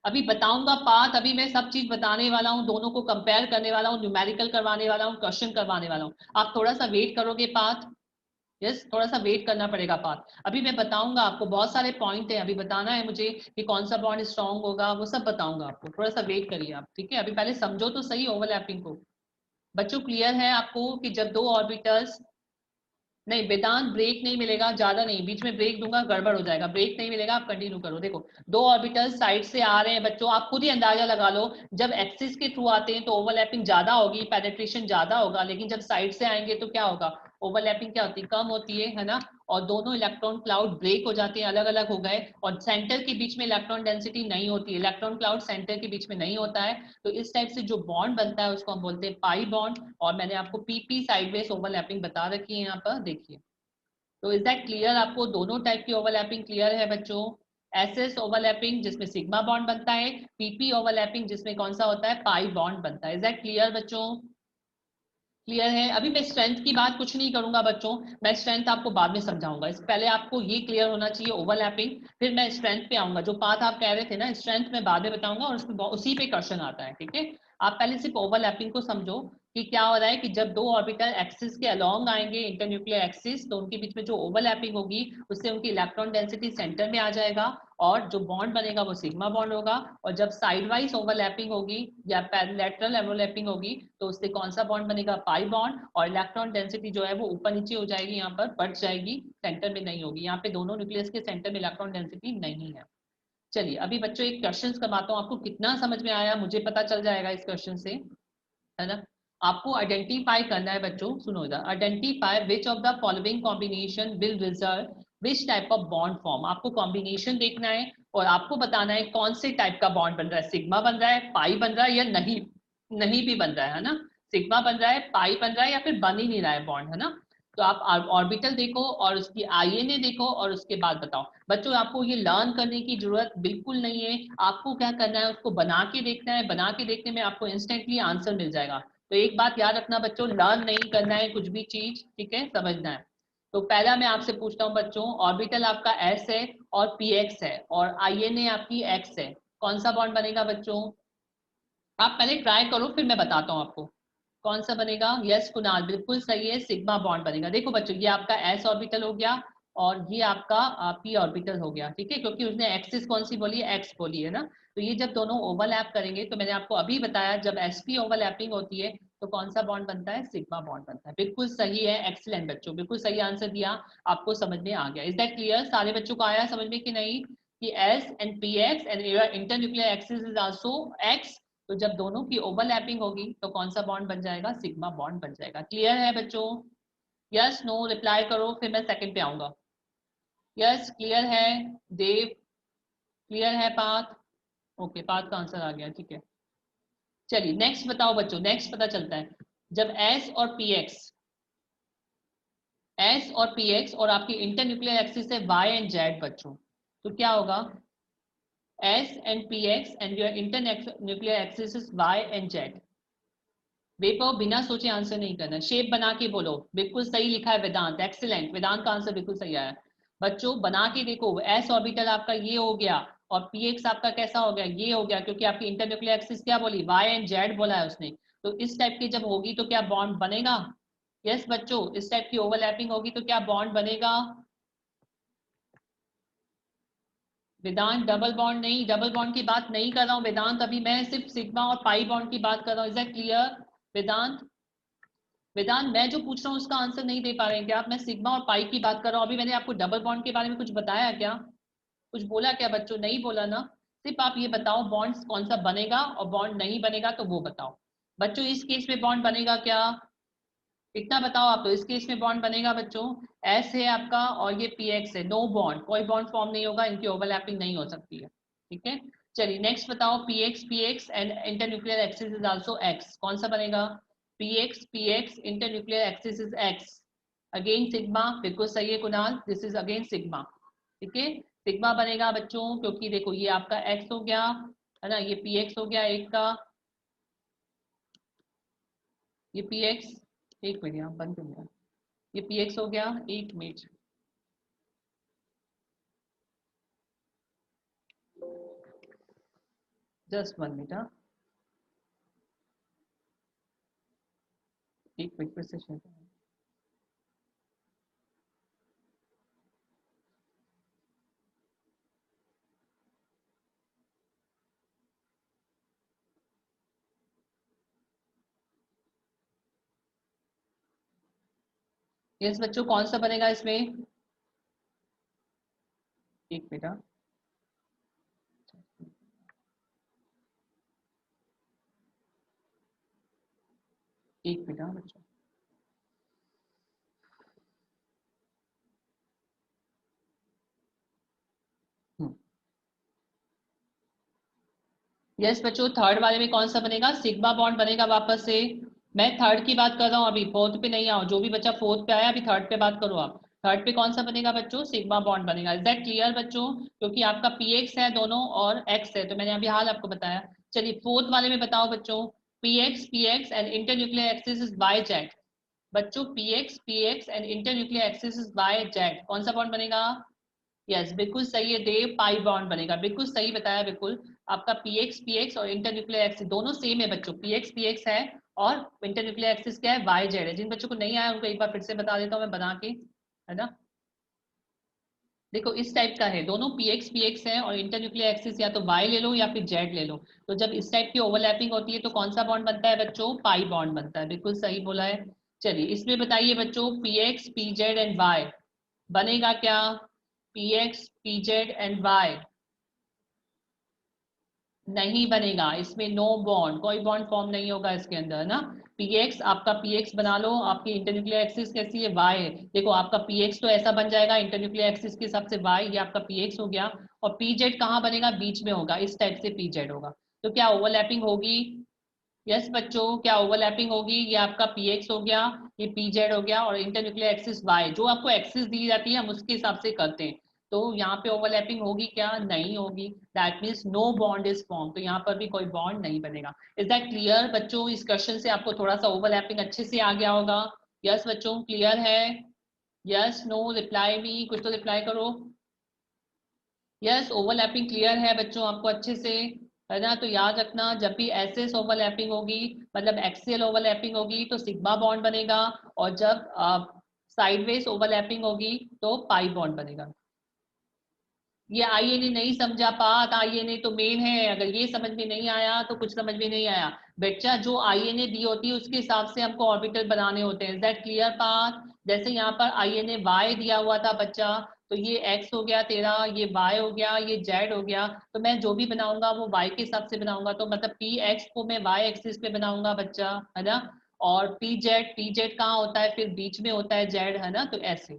Speaker 1: अभी बताऊंगा पाथ, अभी मैं सब चीज बताने वाला हूँ, दोनों को कंपेयर करने वाला हूँ, न्यूमेरिकल करवाने वाला हूँ, क्वेश्चन करवाने वाला हूँ। आप थोड़ा सा वेट करोगे पाथ, यस थोड़ा सा वेट करना पड़ेगा पाथ। अभी मैं बताऊंगा आपको, बहुत सारे पॉइंट है, अभी बताना है मुझे कि कौन सा बॉन्ड स्ट्रॉन्ग होगा, वो सब बताऊंगा आपको, थोड़ा सा वेट करिए आप, ठीक है। अभी पहले समझो तो सही ओवरलैपिंग को। बच्चों क्लियर है आपको कि जब दो ऑर्बिटल्स, नहीं वेदांत ब्रेक नहीं मिलेगा, ज्यादा नहीं, बीच में ब्रेक दूंगा गड़बड़ हो जाएगा, ब्रेक नहीं मिलेगा, आप कंटिन्यू करो। देखो दो ऑर्बिटल साइड से आ रहे हैं बच्चों, आप खुद ही अंदाजा लगा लो, जब एक्सिस के थ्रू आते हैं तो ओवरलैपिंग ज्यादा होगी, पेनिट्रेशन ज्यादा होगा, लेकिन जब साइड से आएंगे तो क्या होगा, ओवरलैपिंग क्या होती है, कम होती है ना। और दोनों इलेक्ट्रॉन क्लाउड ब्रेक हो जाते हैं, अलग अलग हो गए, और सेंटर के बीच में इलेक्ट्रॉन डेंसिटी नहीं होती, इलेक्ट्रॉन क्लाउड सेंटर के बीच में नहीं होता है। तो इस टाइप से जो बॉन्ड बनता है उसको हम बोलते हैं पाई बॉन्ड। और मैंने आपको पीपी साइडवेज ओवरलैपिंग बता रखी है यहाँ पर, देखिए। तो इज दैट क्लियर, आपको दोनों टाइप की ओवरलैपिंग क्लियर है बच्चों। एसएस ओवरलैपिंग जिसमें सिग्मा बॉन्ड बनता है, पीपी ओवरलैपिंग जिसमें कौन सा होता है, पाई बॉन्ड बनता है। इज दैट क्लियर बच्चों, क्लियर है। अभी मैं स्ट्रेंथ की बात कुछ नहीं करूंगा बच्चों, मैं स्ट्रेंथ आपको बाद में समझाऊंगा, इस पहले आपको ये क्लियर होना चाहिए ओवरलैपिंग, फिर मैं स्ट्रेंथ पे आऊंगा। जो पाथ आप कह रहे थे ना, स्ट्रेंथ में बाद में बताऊंगा, और उसी पे क्वेश्चन आता है, ठीक है। आप पहले सिर्फ ओवरलैपिंग को समझो कि क्या हो रहा है, कि जब दो ऑर्बिटल एक्सिस के अलोंग आएंगे, इंटरन्यूक्लियर एक्सिस, तो उनके बीच में जो ओवरलैपिंग होगी उससे उनकी इलेक्ट्रॉन डेंसिटी सेंटर में आ जाएगा, और जो बॉन्ड बनेगा वो सिग्मा बॉन्ड होगा। और जब साइड वाइज ओवरलैपिंग होगी या पैरेलल ओवरलैपिंग होगी तो उससे कौन सा बॉन्ड बनेगा, पाई बॉन्ड। और इलेक्ट्रॉन डेंसिटी जो है वो ऊपर नीचे हो जाएगी, यहाँ पर बढ़ जाएगी, सेंटर में नहीं होगी, यहाँ पे दोनों न्यूक्लियस के सेंटर में इलेक्ट्रॉन डेंसिटी नहीं है। चलिए अभी बच्चों एक क्वेश्चन करवाता हूँ, आपको कितना समझ में आया मुझे पता चल जाएगा इस क्वेश्चन से, है ना। आपको आइडेंटिफाई करना है बच्चों, सुनो इधर, identify which of the following combination will result which type of bond form. आपको कॉम्बिनेशन देखना है और आपको बताना है कौन से टाइप का बॉन्ड बन रहा है, सिग्मा बन रहा है, पाई बन रहा है, या नहीं नहीं भी बन रहा है ना। सिग्मा बन रहा है, पाई बन रहा है, या फिर बन ही नहीं रहा है बॉन्ड, है ना। तो आप ऑर्बिटल देखो और उसकी आईएनए देखो और उसके बाद बताओ। बच्चों आपको ये लर्न करने की जरूरत बिल्कुल नहीं है, आपको क्या करना है, उसको बना के देखना है, बना के देखने में आपको इंस्टेंटली आंसर मिल जाएगा। तो एक बात याद रखना बच्चों, लर्न नहीं करना है कुछ भी चीज, ठीक है, समझना है। तो पहला मैं आपसे पूछता हूँ बच्चों, ऑर्बिटल आपका एस है और पी एक्स है और आईएनए आपकी एक्स है, कौन सा बॉन्ड बनेगा बच्चों। आप पहले ट्राई करो फिर मैं बताता हूँ आपको कौन सा बनेगा। यस कुणाल बिल्कुल सही है, सिग्मा बॉन्ड बनेगा। देखो बच्चों ये आपका एस ऑर्बिटल हो गया और ये आपका पी ऑर्बिटल हो गया, ठीक है, क्योंकि उसने एक्सिस कौन सी बोली है, एक्स बोली है ना। तो ये जब दोनों ओवरलैप करेंगे, तो मैंने आपको अभी बताया जब एसपी ओवरलैपिंग होती है तो कौन सा बॉन्ड बनता है, सिग्मा बॉन्ड बनता है। बिल्कुल सही है, एक्सीलेंट बच्चों, बिल्कुल सही आंसर दिया, आपको समझ में आ गया। इज दैट क्लियर, सारे बच्चों को आया समझ में कि नहीं, कि S and p x and internuclear axis is also x. तो जब दोनों की ओवरलैपिंग होगी तो कौन सा बॉन्ड बन जाएगा, सिग्मा बॉन्ड बन जाएगा। क्लियर है बच्चों, यस नो रिप्लाई करो फिर मैं सेकंड पे आऊंगा। यस क्लियर है देव, क्लियर है पाथ? ओके पाथ का आंसर आ गया, ठीक है। चलिए नेक्स्ट बताओ बच्चों, नेक्स्ट पता चलता है जब एस और पी एक्स और आपकी इंटरन्यूक्लियर एक्सिस है वाई एंड जेड बच्चों, तो क्या होगा? S and p x and your internuclear axis is y and z. बेपो बिना सोचे आंसर नहीं करना, शेप बना के बोलो। बिल्कुल सही लिखा है वेदांत, एक्सीलेंट, वेदांत का आंसर बिल्कुल सही आया। बच्चों बना के देखो, एस ऑर्बिटल आपका ये हो गया और पी एक्स आपका कैसा हो गया? ये हो गया, क्योंकि आपकी इंटरन्यूक्लियर एक्सिस क्या बोली? वाई एंड जेड बोला है उसने। तो इस टाइप की जब होगी तो क्या बॉन्ड बनेगा? यस बच्चों, इस टाइप की ओवरलैपिंग होगी तो क्या बॉन्ड बनेगा? वेदांत डबल बॉन्ड नहीं, डबल बॉन्ड की बात नहीं कर रहा हूँ वेदांत, अभी मैं सिर्फ सिग्मा और पाई बॉन्ड की बात कर रहा हूँ। इज दैट क्लियर वेदांत? वेदांत मैं जो पूछ रहा हूँ उसका आंसर नहीं दे पा रहे हैं क्या आप? मैं सिग्मा और पाई की बात कर रहा हूँ। अभी मैंने आपको डबल बॉन्ड के बारे में कुछ बताया क्या? कुछ बोला क्या बच्चों? नहीं बोला ना। सिर्फ आप ये बताओ बॉन्ड कौन सा बनेगा और बॉन्ड नहीं बनेगा तो वो बताओ। बच्चों इस केस में बॉन्ड बनेगा क्या? इतना बताओ आप, तो इस केस में बॉन्ड बनेगा बच्चों। एस है आपका और ये पी एक्स है, नो बॉन्ड, कोई बॉन्ड फॉर्म नहीं होगा, इनकी ओवरलैपिंग नहीं हो सकती है, ठीक है। चलिए नेक्स्ट बताओ, P x and internuclear axis is also x, कौन सा बनेगा? P x internuclear axis is x, again sigma, बिल्कुल सही है Kunal, this is again sigma, ठीक है। सिग्मा बनेगा बच्चों, क्योंकि देखो ये आपका एक्स हो गया है ना, ये पी एक्स हो गया एक का, ये पी एक्स, एक मिनट यहाँ बंद कर, ये पी एक्स हो गया, एक मिनट, जस्ट 1 मिनट, एक मिनट फिर से शेयर करें। यस बच्चों कौन सा बनेगा इसमें? एक मिनट, एक मिनट बच्चों। यस बच्चों थर्ड वाले में कौन सा बनेगा? सिग्मा बॉन्ड बनेगा वापस से। मैं थर्ड की बात कर रहा हूँ, अभी फोर्थ पे नहीं आओ, जो भी बच्चा फोर्थ पे आया अभी थर्ड पे बात करो आप। थर्ड पे कौन सा बनेगा बच्चों? सिग्मा बॉन्ड बनेगा, इज दैट क्लियर बच्चों? क्योंकि आपका पी एक्स है दोनों और एक्स है, तो मैंने अभी हाल आपको बताया। चलिए फोर्थ वाले में बताओ बच्चों, p x and internuclear axis is y z. बच्चों p x and internuclear axis is y z, कौन सा बॉन्ड बनेगा? यस बिल्कुल सही है देव, पाई बॉन्ड बनेगा, बिल्कुल सही बताया बिल्कुल। आपका पी एक्स और इंटरन्यूक्लियर एक्सिस दोनों सेम है बच्चों, पी एक्स है और इंटरन्यूक्लियर एक्सिस क्या है? वाई जेड है। जिन बच्चों को नहीं आया उनको एक बार फिर से बता देता हूँ मैं बना के, है ना। देखो इस टाइप का है, दोनों पी एक्स है और इंटरन्यूक्लियर एक्सिस या तो वाई ले लो या फिर जेड ले लो। तो जब इस टाइप की ओवरलैपिंग होती है तो कौन सा बॉन्ड बनता है बच्चों? पाई बॉन्ड बनता है, बिल्कुल सही बोला है। चलिए इसमें बताइए बच्चों, पी जेड एंड वाई बनेगा क्या? पी जेड एंड वाई नहीं बनेगा, इसमें नो बॉन्ड, कोई बॉन्ड फॉर्म नहीं होगा इसके अंदर ना। पीएक्स आपका पीएक्स बना लो, आपकी इंटरन्यूक्लियर एक्सिस कैसी है? वाई है। देखो आपका पीएक्स तो ऐसा बन जाएगा इंटरन्यूक्लियर एक्सिस के हिसाब से वाई, ये आपका पीएक्स हो गया। और पीजेड कहाँ बनेगा? बीच में होगा, इस टाइप से पीजेड होगा। तो क्या ओवरलैपिंग होगी? यस बच्चों क्या ओवरलैपिंग होगी? ये आपका पीएक्स हो गया, ये पीजेड हो गया और इंटरन्यूक्लियर एक्सिस वाई, जो आपको एक्सिस दी जाती है हम उसके हिसाब से करते हैं। तो यहाँ पे ओवरलैपिंग होगी क्या? नहीं होगी, that means no bond is form, तो यहाँ पर भी कोई बॉन्ड नहीं बनेगा। इज दैट क्लियर बच्चों? इस क्वेश्चन से आपको थोड़ा सा ओवरलैपिंग अच्छे से आ गया होगा। यस बच्चों क्लियर है? यस नो रिप्लाई मी, कुछ तो रिप्लाई करो। यस ओवरलैपिंग क्लियर है बच्चों आपको अच्छे से, है ना। तो याद रखना जब भी एसएस ओवरलैपिंग होगी, मतलब एक्सियल ओवरलैपिंग होगी तो सिग्मा बॉन्ड बनेगा, और जब साइडवेज ओवरलैपिंग होगी तो पाई बॉन्ड बनेगा। ये आईएनए नहीं समझा पात, आईएनए तो मेन है, अगर ये समझ में नहीं आया तो कुछ समझ में नहीं आया। बच्चा जो आईएनए दी होती है उसके हिसाब से हमको ऑर्बिटल बनाने होते हैं, इज दैट क्लियर पाथ? जैसे यहाँ पर आईएनए वाई दिया हुआ था बच्चा, तो ये एक्स हो गया तेरा, ये वाई हो गया, ये जेड हो गया, तो मैं जो भी बनाऊंगा वो वाई के हिसाब से बनाऊंगा, तो मतलब पी एक्स को मैं वाई एक्सिस पे बनाऊंगा बच्चा, है ना। और पी जेड कहाँ होता है? फिर बीच में होता है जेड, है ना, तो ऐसे।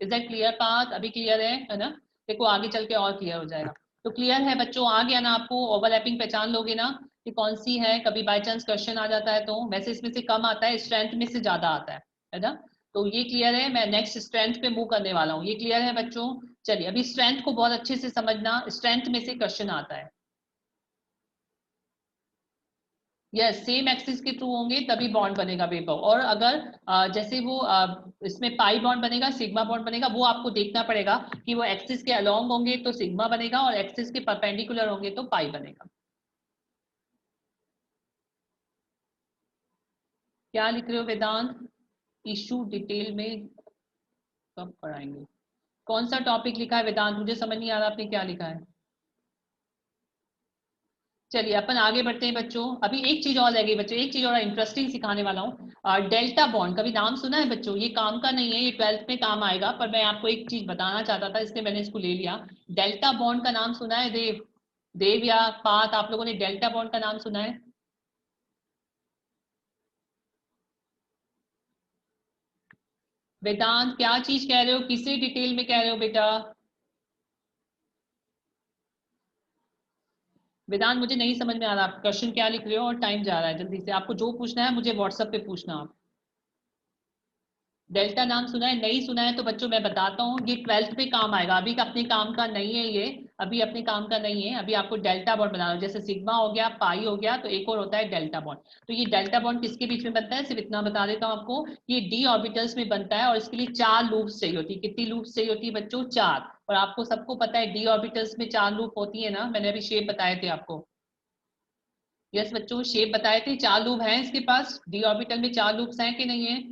Speaker 1: Is that clear path? अभी क्लियर है ना? देखो आगे चल के और क्लियर हो जाएगा। तो क्लियर है बच्चों, आ गया ना आपको? ओवरलैपिंग पहचान लोगे ना कि कौन सी है? कभी बाय चांस क्वेश्चन आ जाता है तो वैसे इसमें से कम आता है, स्ट्रेंथ में से ज्यादा आता है ना? तो ये क्लियर है। मैं नेक्स्ट स्ट्रेंथ पे मूव करने वाला हूँ। ये क्लियर है बच्चों? चलिए अभी स्ट्रेंथ को बहुत अच्छे से समझना, स्ट्रेंथ में से क्वेश्चन आता है। यस, सेम एक्सिस के थ्रू होंगे तभी बॉन्ड बनेगा वैभव। और अगर जैसे वो इसमें पाई बॉन्ड बनेगा, सिग्मा बॉन्ड बनेगा, वो आपको देखना पड़ेगा कि वो एक्सिस के अलोंग होंगे तो सिग्मा बनेगा और एक्सिस के परपेंडिकुलर होंगे तो पाई बनेगा। क्या लिख रहे हो वेदांत? इशू डिटेल में कब पढ़ाएंगे? कौन सा टॉपिक लिखा है वेदांत? मुझे समझ नहीं आ रहा आपने क्या लिखा है। चलिए अपन आगे बढ़ते हैं बच्चों। अभी एक चीज और रह गई बच्चों, एक चीज और इंटरेस्टिंग सिखाने वाला हूँ। डेल्टा बॉन्ड कभी नाम सुना है बच्चों? ये काम का नहीं है, ये 12th में काम आएगा, पर मैं आपको एक चीज बताना चाहता था इसलिए मैंने इसको ले लिया। डेल्टा बॉन्ड का नाम सुना है देव? देव या पात, आप लोगों ने डेल्टा बॉन्ड का नाम सुना है? वेदांत क्या चीज कह रहे हो, किसे डिटेल में कह रहे हो बेटा? वेदांत मुझे नहीं समझ में आ रहा आप क्वेश्चन क्या लिख रहे हो, और टाइम जा रहा है, जल्दी से आपको जो पूछना है मुझे व्हाट्सएप पे पूछना आप। डेल्टा नाम सुना है? नहीं सुना है तो बच्चों मैं बताता हूँ, ये 12th पे काम आएगा, अभी अपने काम का नहीं है ये, अभी अपने काम का नहीं है। अभी आपको डेल्टा बॉन्ड बनाना है, जैसे सिग्मा हो गया, पाई हो गया, तो एक और होता है डेल्टा बॉन्ड। तो ये डेल्टा बॉन्ड किसके बीच में बनता है सिर्फ इतना बता देता हूँ आपको, ये डी ऑर्बिटल्स में बनता है और इसके लिए 4 लूप्स चाहिए होती है। कितनी लूप्स चाहिए होती है बच्चों? 4। और आपको सबको पता है डी ऑर्बिटल्स में 4 लूप होती है ना, मैंने अभी शेप बताए थे आपको। यस बच्चों, शेप बताए थे, 4 लूप हैं इसके पास, डी ऑर्बिटल में 4 लूप्स हैं कि नहीं है?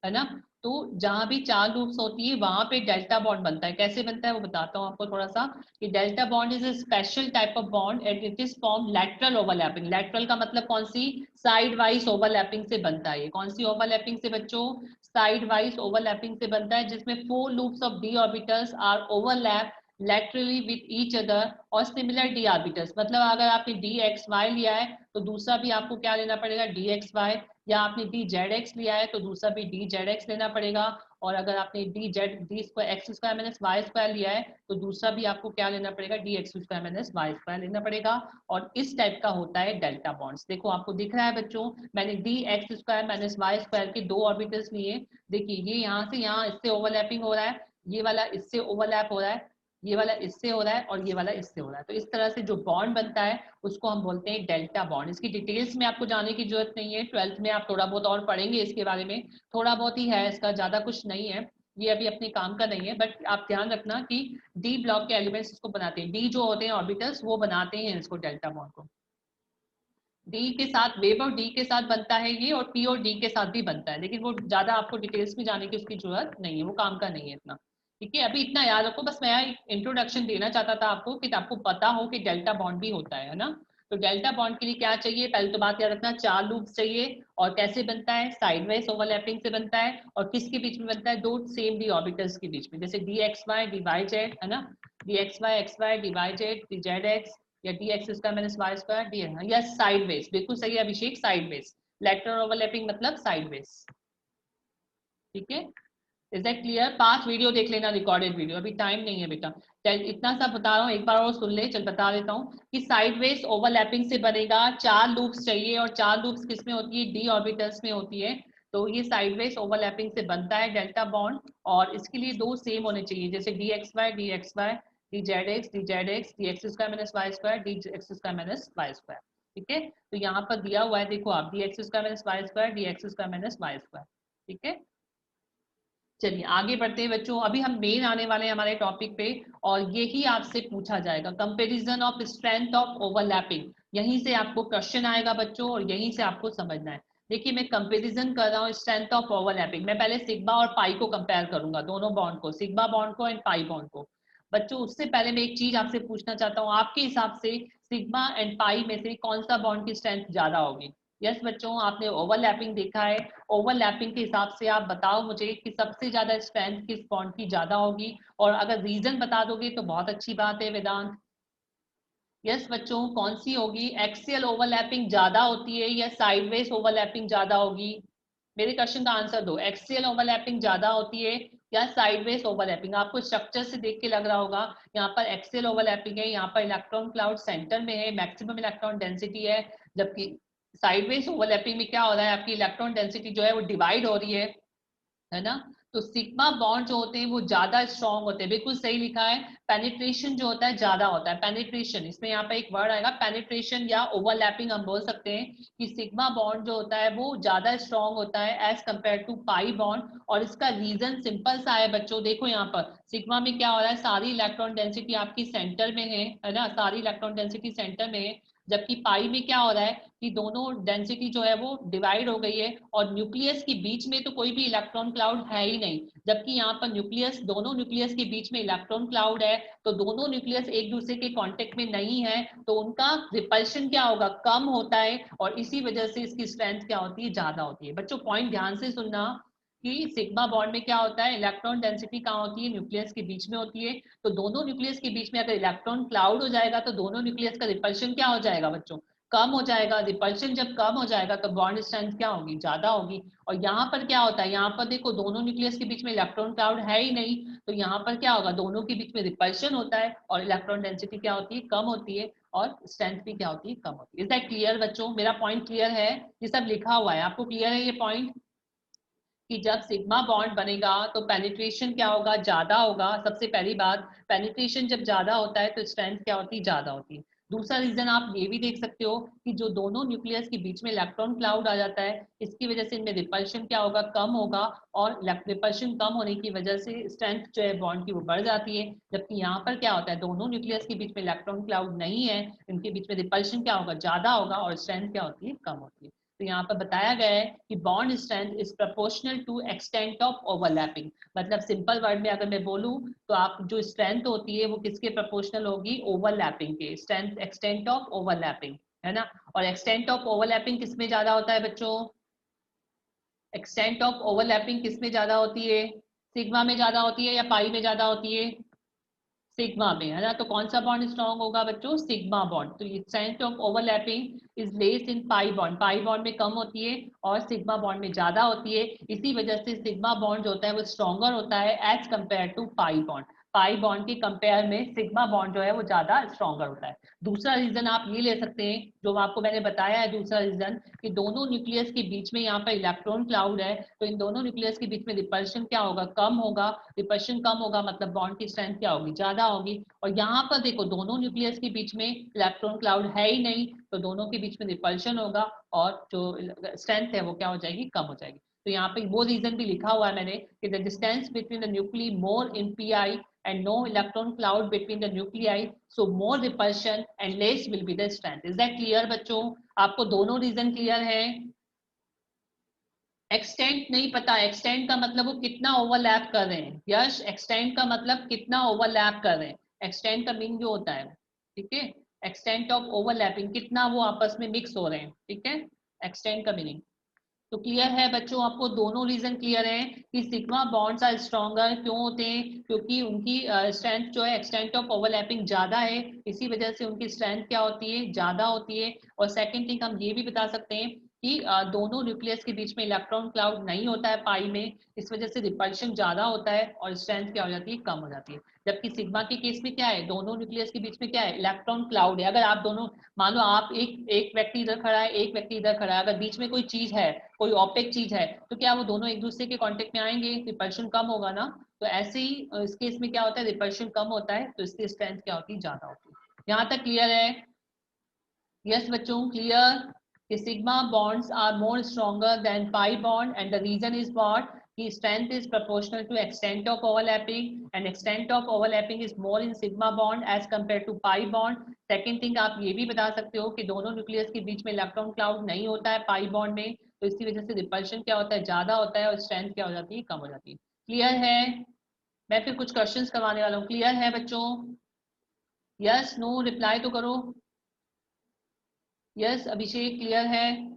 Speaker 1: है ना? तो जहां भी 4 लूप्स होती है वहां पे डेल्टा बॉन्ड बनता है। कैसे बनता है वो बताता हूँ आपको थोड़ा सा, कि delta bond is a special type of bond and it is form lateral overlapping. Lateral का मतलब कौन सी? साइड वाइज ओवरलैपिंग से बनता है। कौन सी ओवरलैपिंग से बच्चों? साइड वाइज ओवरलैपिंग से बनता है, जिसमें 4 loops of d orbitals are overlap laterally with each other और similar d ऑर्बिटल्स। मतलब अगर आपने dxy लिया है तो दूसरा भी आपको क्या लेना पड़ेगा? dxy। या आपने dzx लिया है तो दूसरा भी dzx लेना पड़ेगा। और अगर आपने d square x square minus y square लिया है तो दूसरा भी आपको क्या लेना पड़ेगा? dx square minus y square लेना पड़ेगा। और इस टाइप का होता है डेल्टा बॉन्ड्स। देखो आपको दिख रहा है बच्चों, मैंने dx square minus y square के 2 ऑर्बिटल्स लिए। देखिए ये यहाँ से यहाँ इससे ओवरलैपिंग हो रहा है, ये वाला इससे ओवरलैप हो रहा है, ये वाला इससे हो रहा है और ये वाला इससे हो रहा है। तो इस तरह से जो बॉन्ड बनता है उसको हम बोलते हैं डेल्टा बॉन्ड। इसकी डिटेल्स में आपको जाने की जरूरत नहीं है, 12th में आप थोड़ा बहुत और पढ़ेंगे इसके बारे में, थोड़ा बहुत ही है, इसका ज्यादा कुछ नहीं है, ये अभी अपने काम का नहीं है। बट आप ध्यान रखना कि डी ब्लॉक के एलिमेंट्स इसको बनाते हैं, डी जो होते हैं ऑर्बिटल्स वो बनाते हैं इसको, डेल्टा बॉन्ड को। डी के साथ वेव और डी के साथ बनता है ये, और पी और डी के साथ भी बनता है, लेकिन वो ज्यादा आपको डिटेल्स में जाने की उसकी जरूरत नहीं है, वो काम का नहीं है इतना। ठीक है, अभी इतना याद रखो, बस मैं इंट्रोडक्शन देना चाहता था आपको कि आपको पता हो कि डेल्टा बॉन्ड भी होता है ना? तो डेल्टा बॉन्ड के लिए क्या चाहिए? पहले तो बात याद रखना, 4 लूप्स चाहिए। और कैसे बनता है? साइडवेज ओवरलैपिंग से बनता है। और किसके बीच में बनता है? 2 सेम डी ऑर्बिटल्स के बीच में, जैसे d x y d y z, है ना? D x y d y z d z x, या d x square minus y square d है, या साइडवेज। बिल्कुल सही है अभिषेक, साइडवेज। लेटरल ओवरलैपिंग मतलब साइडवेज। ठीक है, इज दैट क्लियर? पांच वीडियो देख लेना, रिकॉर्डेड वीडियो, अभी टाइम नहीं है बेटा। चल इतना सा बता रहा हूँ, एक बार और सुन ले, चल बता देता हूँ कि साइडवेज ओवरलैपिंग से बनेगा, 4 लूप्स चाहिए, और 4 लूप्स किस में होती है? डी ऑर्बिटल्स में होती है। तो ये साइडवेज ओवरलैपिंग से बनता है डेल्टा बॉन्ड। और इसके लिए 2 सेम होने चाहिए, जैसे d x y d z x d x square minus y square d x square minus y square. ठीक है, तो यहाँ पर दिया हुआ है, देखो आप, d x square minus y square d x square minus y square. ठीक है, चलिए आगे बढ़ते हैं बच्चों, अभी हम मेन आने वाले हैं हमारे टॉपिक पे। और यही आपसे पूछा जाएगा, comparison of strength of overlapping. यहीं से आपको क्वेश्चन आएगा बच्चों, और यहीं से आपको समझना है। देखिए मैं कंपैरिजन कर रहा हूँ स्ट्रेंथ ऑफ ओवरलैपिंग, मैं पहले सिग्मा और पाई को कंपेयर करूंगा, दोनों बॉन्ड को, सिग्मा बॉन्ड को एंड पाई बॉन्ड को। बच्चों उससे पहले मैं एक चीज आपसे पूछना चाहता हूँ, आपके हिसाब से सिग्मा एंड पाई में से कौन सा बॉन्ड की स्ट्रेंथ ज्यादा होगी? यस बच्चों, आपने ओवरलैपिंग देखा है, ओवरलैपिंग के हिसाब से आप बताओ मुझे कि सबसे ज्यादा स्ट्रेंथ किस बॉन्ड की ज्यादा होगी। और अगर रीजन बता दोगे तो बहुत अच्छी बात है वेदांत। यस बच्चों, कौन सी होगी? एक्सियल ओवरलैपिंग ज्यादा होती है या साइडवेज ओवरलैपिंग ज्यादा होगी? मेरे क्वेश्चन का आंसर दो, एक्सियल ओवरलैपिंग ज्यादा होती है या साइडवेज ओवरलैपिंग। आपको स्ट्रक्चर से देख के लग रहा होगा यहाँ पर एक्सियल ओवरलैपिंग है, यहाँ पर इलेक्ट्रॉन क्लाउड सेंटर में है, मैक्सिमम इलेक्ट्रॉन डेंसिटी है, जबकि साइडवेज ओवरलैपिंग में क्या हो रहा है, आपकी इलेक्ट्रॉन डेंसिटी जो है वो डिवाइड हो रही है ना। तो सिग्मा बॉन्ड जो होते हैं वो ज्यादा स्ट्रॉन्ग होते हैं, बिल्कुल सही लिखा है। पेनिट्रेशन जो होता है ज्यादा होता है, पेनिट्रेशन, इसमें यहाँ पे एक वर्ड आएगा पेनिट्रेशन या ओवरलैपिंग हम बोल सकते हैं कि सिग्मा बॉन्ड जो होता है वो ज्यादा स्ट्रॉन्ग होता है as compare to pi bond. और इसका रीजन सिंपल सा है बच्चों, देखो यहाँ पर सिग्मा में क्या हो रहा है, सारी इलेक्ट्रॉन डेंसिटी आपकी सेंटर में है ना, सारी इलेक्ट्रॉन डेंसिटी सेंटर में है, जबकि पाई में क्या हो रहा है कि दोनों डेंसिटी जो है वो डिवाइड हो गई है और न्यूक्लियस के बीच में तो कोई भी इलेक्ट्रॉन क्लाउड है ही नहीं, जबकि यहाँ पर न्यूक्लियस, दोनों न्यूक्लियस के बीच में इलेक्ट्रॉन क्लाउड है, तो दोनों न्यूक्लियस एक दूसरे के कांटेक्ट में नहीं है, तो उनका रिपल्शन क्या होगा, कम होता है, और इसी वजह से इसकी स्ट्रेंथ क्या होती है, ज्यादा होती है। बच्चों पॉइंट ध्यान से सुनना कि सिग्मा बॉन्ड में क्या होता है, इलेक्ट्रॉन डेंसिटी कहाँ होती है, न्यूक्लियस के बीच में होती है, तो दोनों न्यूक्लियस के बीच में अगर इलेक्ट्रॉन क्लाउड हो जाएगा तो दोनों न्यूक्लियस का रिपल्शन क्या हो जाएगा बच्चों, कम हो जाएगा। रिपल्शन जब कम हो जाएगा तो बॉन्ड स्ट्रेंथ क्या होगी, ज्यादा होगी। और यहाँ पर क्या होता है, यहाँ पर देखो दोनों न्यूक्लियस के बीच में इलेक्ट्रॉन क्लाउड है ही नहीं, तो यहाँ पर क्या होगा, दोनों के बीच में रिपल्शन होता है और इलेक्ट्रॉन डेंसिटी क्या होती है, कम होती है, और स्ट्रेंथ भी क्या होती है, कम होती है। इज दैट क्लियर बच्चों, मेरा पॉइंट क्लियर है, ये सब लिखा हुआ है, आपको क्लियर है ये पॉइंट कि जब सिग्मा बॉन्ड बनेगा तो पेनिट्रेशन क्या होगा, ज्यादा होगा। सबसे पहली बात, पेनिट्रेशन जब ज्यादा होता है तो स्ट्रेंथ क्या होती है, ज्यादा होती है। दूसरा रीजन आप ये भी देख सकते हो कि जो दोनों न्यूक्लियस के बीच में इलेक्ट्रॉन क्लाउड आ जाता है, इसकी वजह से इनमें रिपल्शन क्या होगा, कम होगा, और रिपल्शन कम होने की वजह से स्ट्रेंथ जो है बॉन्ड की वो बढ़ जाती है। जबकि यहाँ पर क्या होता है, दोनों न्यूक्लियस के बीच में इलेक्ट्रॉन क्लाउड नहीं है, इनके बीच में रिपल्शन क्या होगा, ज्यादा होगा, और स्ट्रेंथ क्या होती है, कम होती है। तो यहाँ पर बताया गया है कि bond strength is proportional to extent of overlapping. मतलब सिंपल वर्ड में अगर मैं बोलूं तो आप जो स्ट्रेंथ होती है वो किसके प्रोपोर्शनल होगी, ओवरलैपिंग के, स्ट्रेंथ एक्सटेंट ऑफ ओवरलैपिंग, है ना। और एक्सटेंट ऑफ ओवरलैपिंग किसमें ज्यादा होता है बच्चों, एक्सटेंट ऑफ ओवरलैपिंग किसमें ज्यादा होती है, सिग्मा में ज्यादा होती है या पाई में ज्यादा होती है, सिग्मा में, है ना। तो कौन सा बॉन्ड स्ट्रॉन्ग होगा बच्चों, सिग्मा बॉन्ड। तो extent of overlapping is less in pi bond, pi bond में कम होती है और सिग्मा बॉन्ड में ज्यादा होती है। इसी वजह से सिग्मा बॉन्ड जो होता है वो स्ट्रॉन्गर होता है as compare to pi bond. Pi bond के कंपेयर में सिग्मा बॉन्ड जो है वो ज्यादा स्ट्रॉन्गर होता है। दूसरा रीजन आप ये ले सकते हैं जो आपको मैंने बताया है, दूसरा रीजन कि दोनों न्यूक्लियस के बीच में यहाँ पर इलेक्ट्रॉन क्लाउड है, तो इन दोनों न्यूक्लियस के बीच में रिपल्शन क्या होगा, कम होगा, रिपल्शन कम होगा मतलब बॉन्ड की स्ट्रेंथ क्या होगी, ज्यादा होगी। और यहाँ पर देखो दोनों न्यूक्लियस के बीच में इलेक्ट्रॉन क्लाउड है ही नहीं, तो दोनों के बीच में रिपल्शन होगा और जो स्ट्रेंथ है वो क्या हो जाएगी, कम हो जाएगी। तो यहाँ पे वो रीजन भी लिखा हुआ है मैंने कि the distance between the nuclei more in pi and no electron cloud between the nuclei, so more repulsion and less will be the strength. Is that clear बच्चों, आपको दोनों रीजन क्लियर है। एक्सटेंट नहीं पता, एक्सटेंट का मतलब वो कितना ओवरलैप कर रहे हैं, यश एक्सटेंट का मतलब कितना ओवरलैप कर रहे हैं, एक्सटेंट का मीनिंग जो होता है, ठीक है, एक्सटेंट ऑफ ओवरलैपिंग, कितना वो आपस में मिक्स हो रहे हैं, ठीक है, एक्सटेंट का मीनिंग। तो क्लियर है बच्चों, आपको दोनों रीजन क्लियर है कि सिग्मा बॉन्ड्स आर स्ट्रॉन्गर क्यों होते हैं, क्योंकि उनकी स्ट्रेंथ जो है एक्सटेंट ऑफ ओवरलैपिंग ज्यादा है, इसी वजह से उनकी स्ट्रेंथ क्या होती है, ज्यादा होती है। और सेकंड थिंग हम ये भी बता सकते हैं कि दोनों न्यूक्लियस के बीच में इलेक्ट्रॉन क्लाउड नहीं होता है पाई में, इस वजह से रिपल्शन ज्यादा होता है और स्ट्रेंथ क्या हो जाती है, कम हो जाती है। जबकि सिग्मा के केस में क्या है, दोनों न्यूक्लियस के बीच में क्या है, इलेक्ट्रॉन क्लाउड है। अगर आप दोनों, मान लो आप एक एक व्यक्ति इधर खड़ा है, एक व्यक्ति इधर खड़ा है, अगर बीच में कोई चीज है, कोई ऑपेक चीज है, तो क्या वो दोनों एक दूसरे के कांटेक्ट में आएंगे, रिपल्शन कम होगा ना। तो ऐसे ही इस केस में क्या होता है, रिपल्शन कम होता है तो इसकी स्ट्रेंथ क्या होती है, ज्यादा होती है। यहाँ तक क्लियर है, यस बच्चों क्लियर कि sigma bonds are more stronger than pi bond and the reason is what कि strength is proportional to extent of overlapping and extent of overlapping is more in sigma bond as compared to pi bond. Second thing आप ये भी बता सकते हो कि दोनों nucleus के बीच में इलेक्ट्रॉन क्लाउड नहीं होता है पाई बॉन्ड में, तो इसकी वजह से रिपल्शन क्या होता है, ज्यादा होता है और स्ट्रेंथ क्या हो जाती है, कम हो जाती है। क्लियर है, मैं फिर कुछ क्वेश्चंस करवाने वाला हूँ, क्लियर है बच्चों, यस नो रिप्लाई तो करो, यस अभिषेक क्लियर है।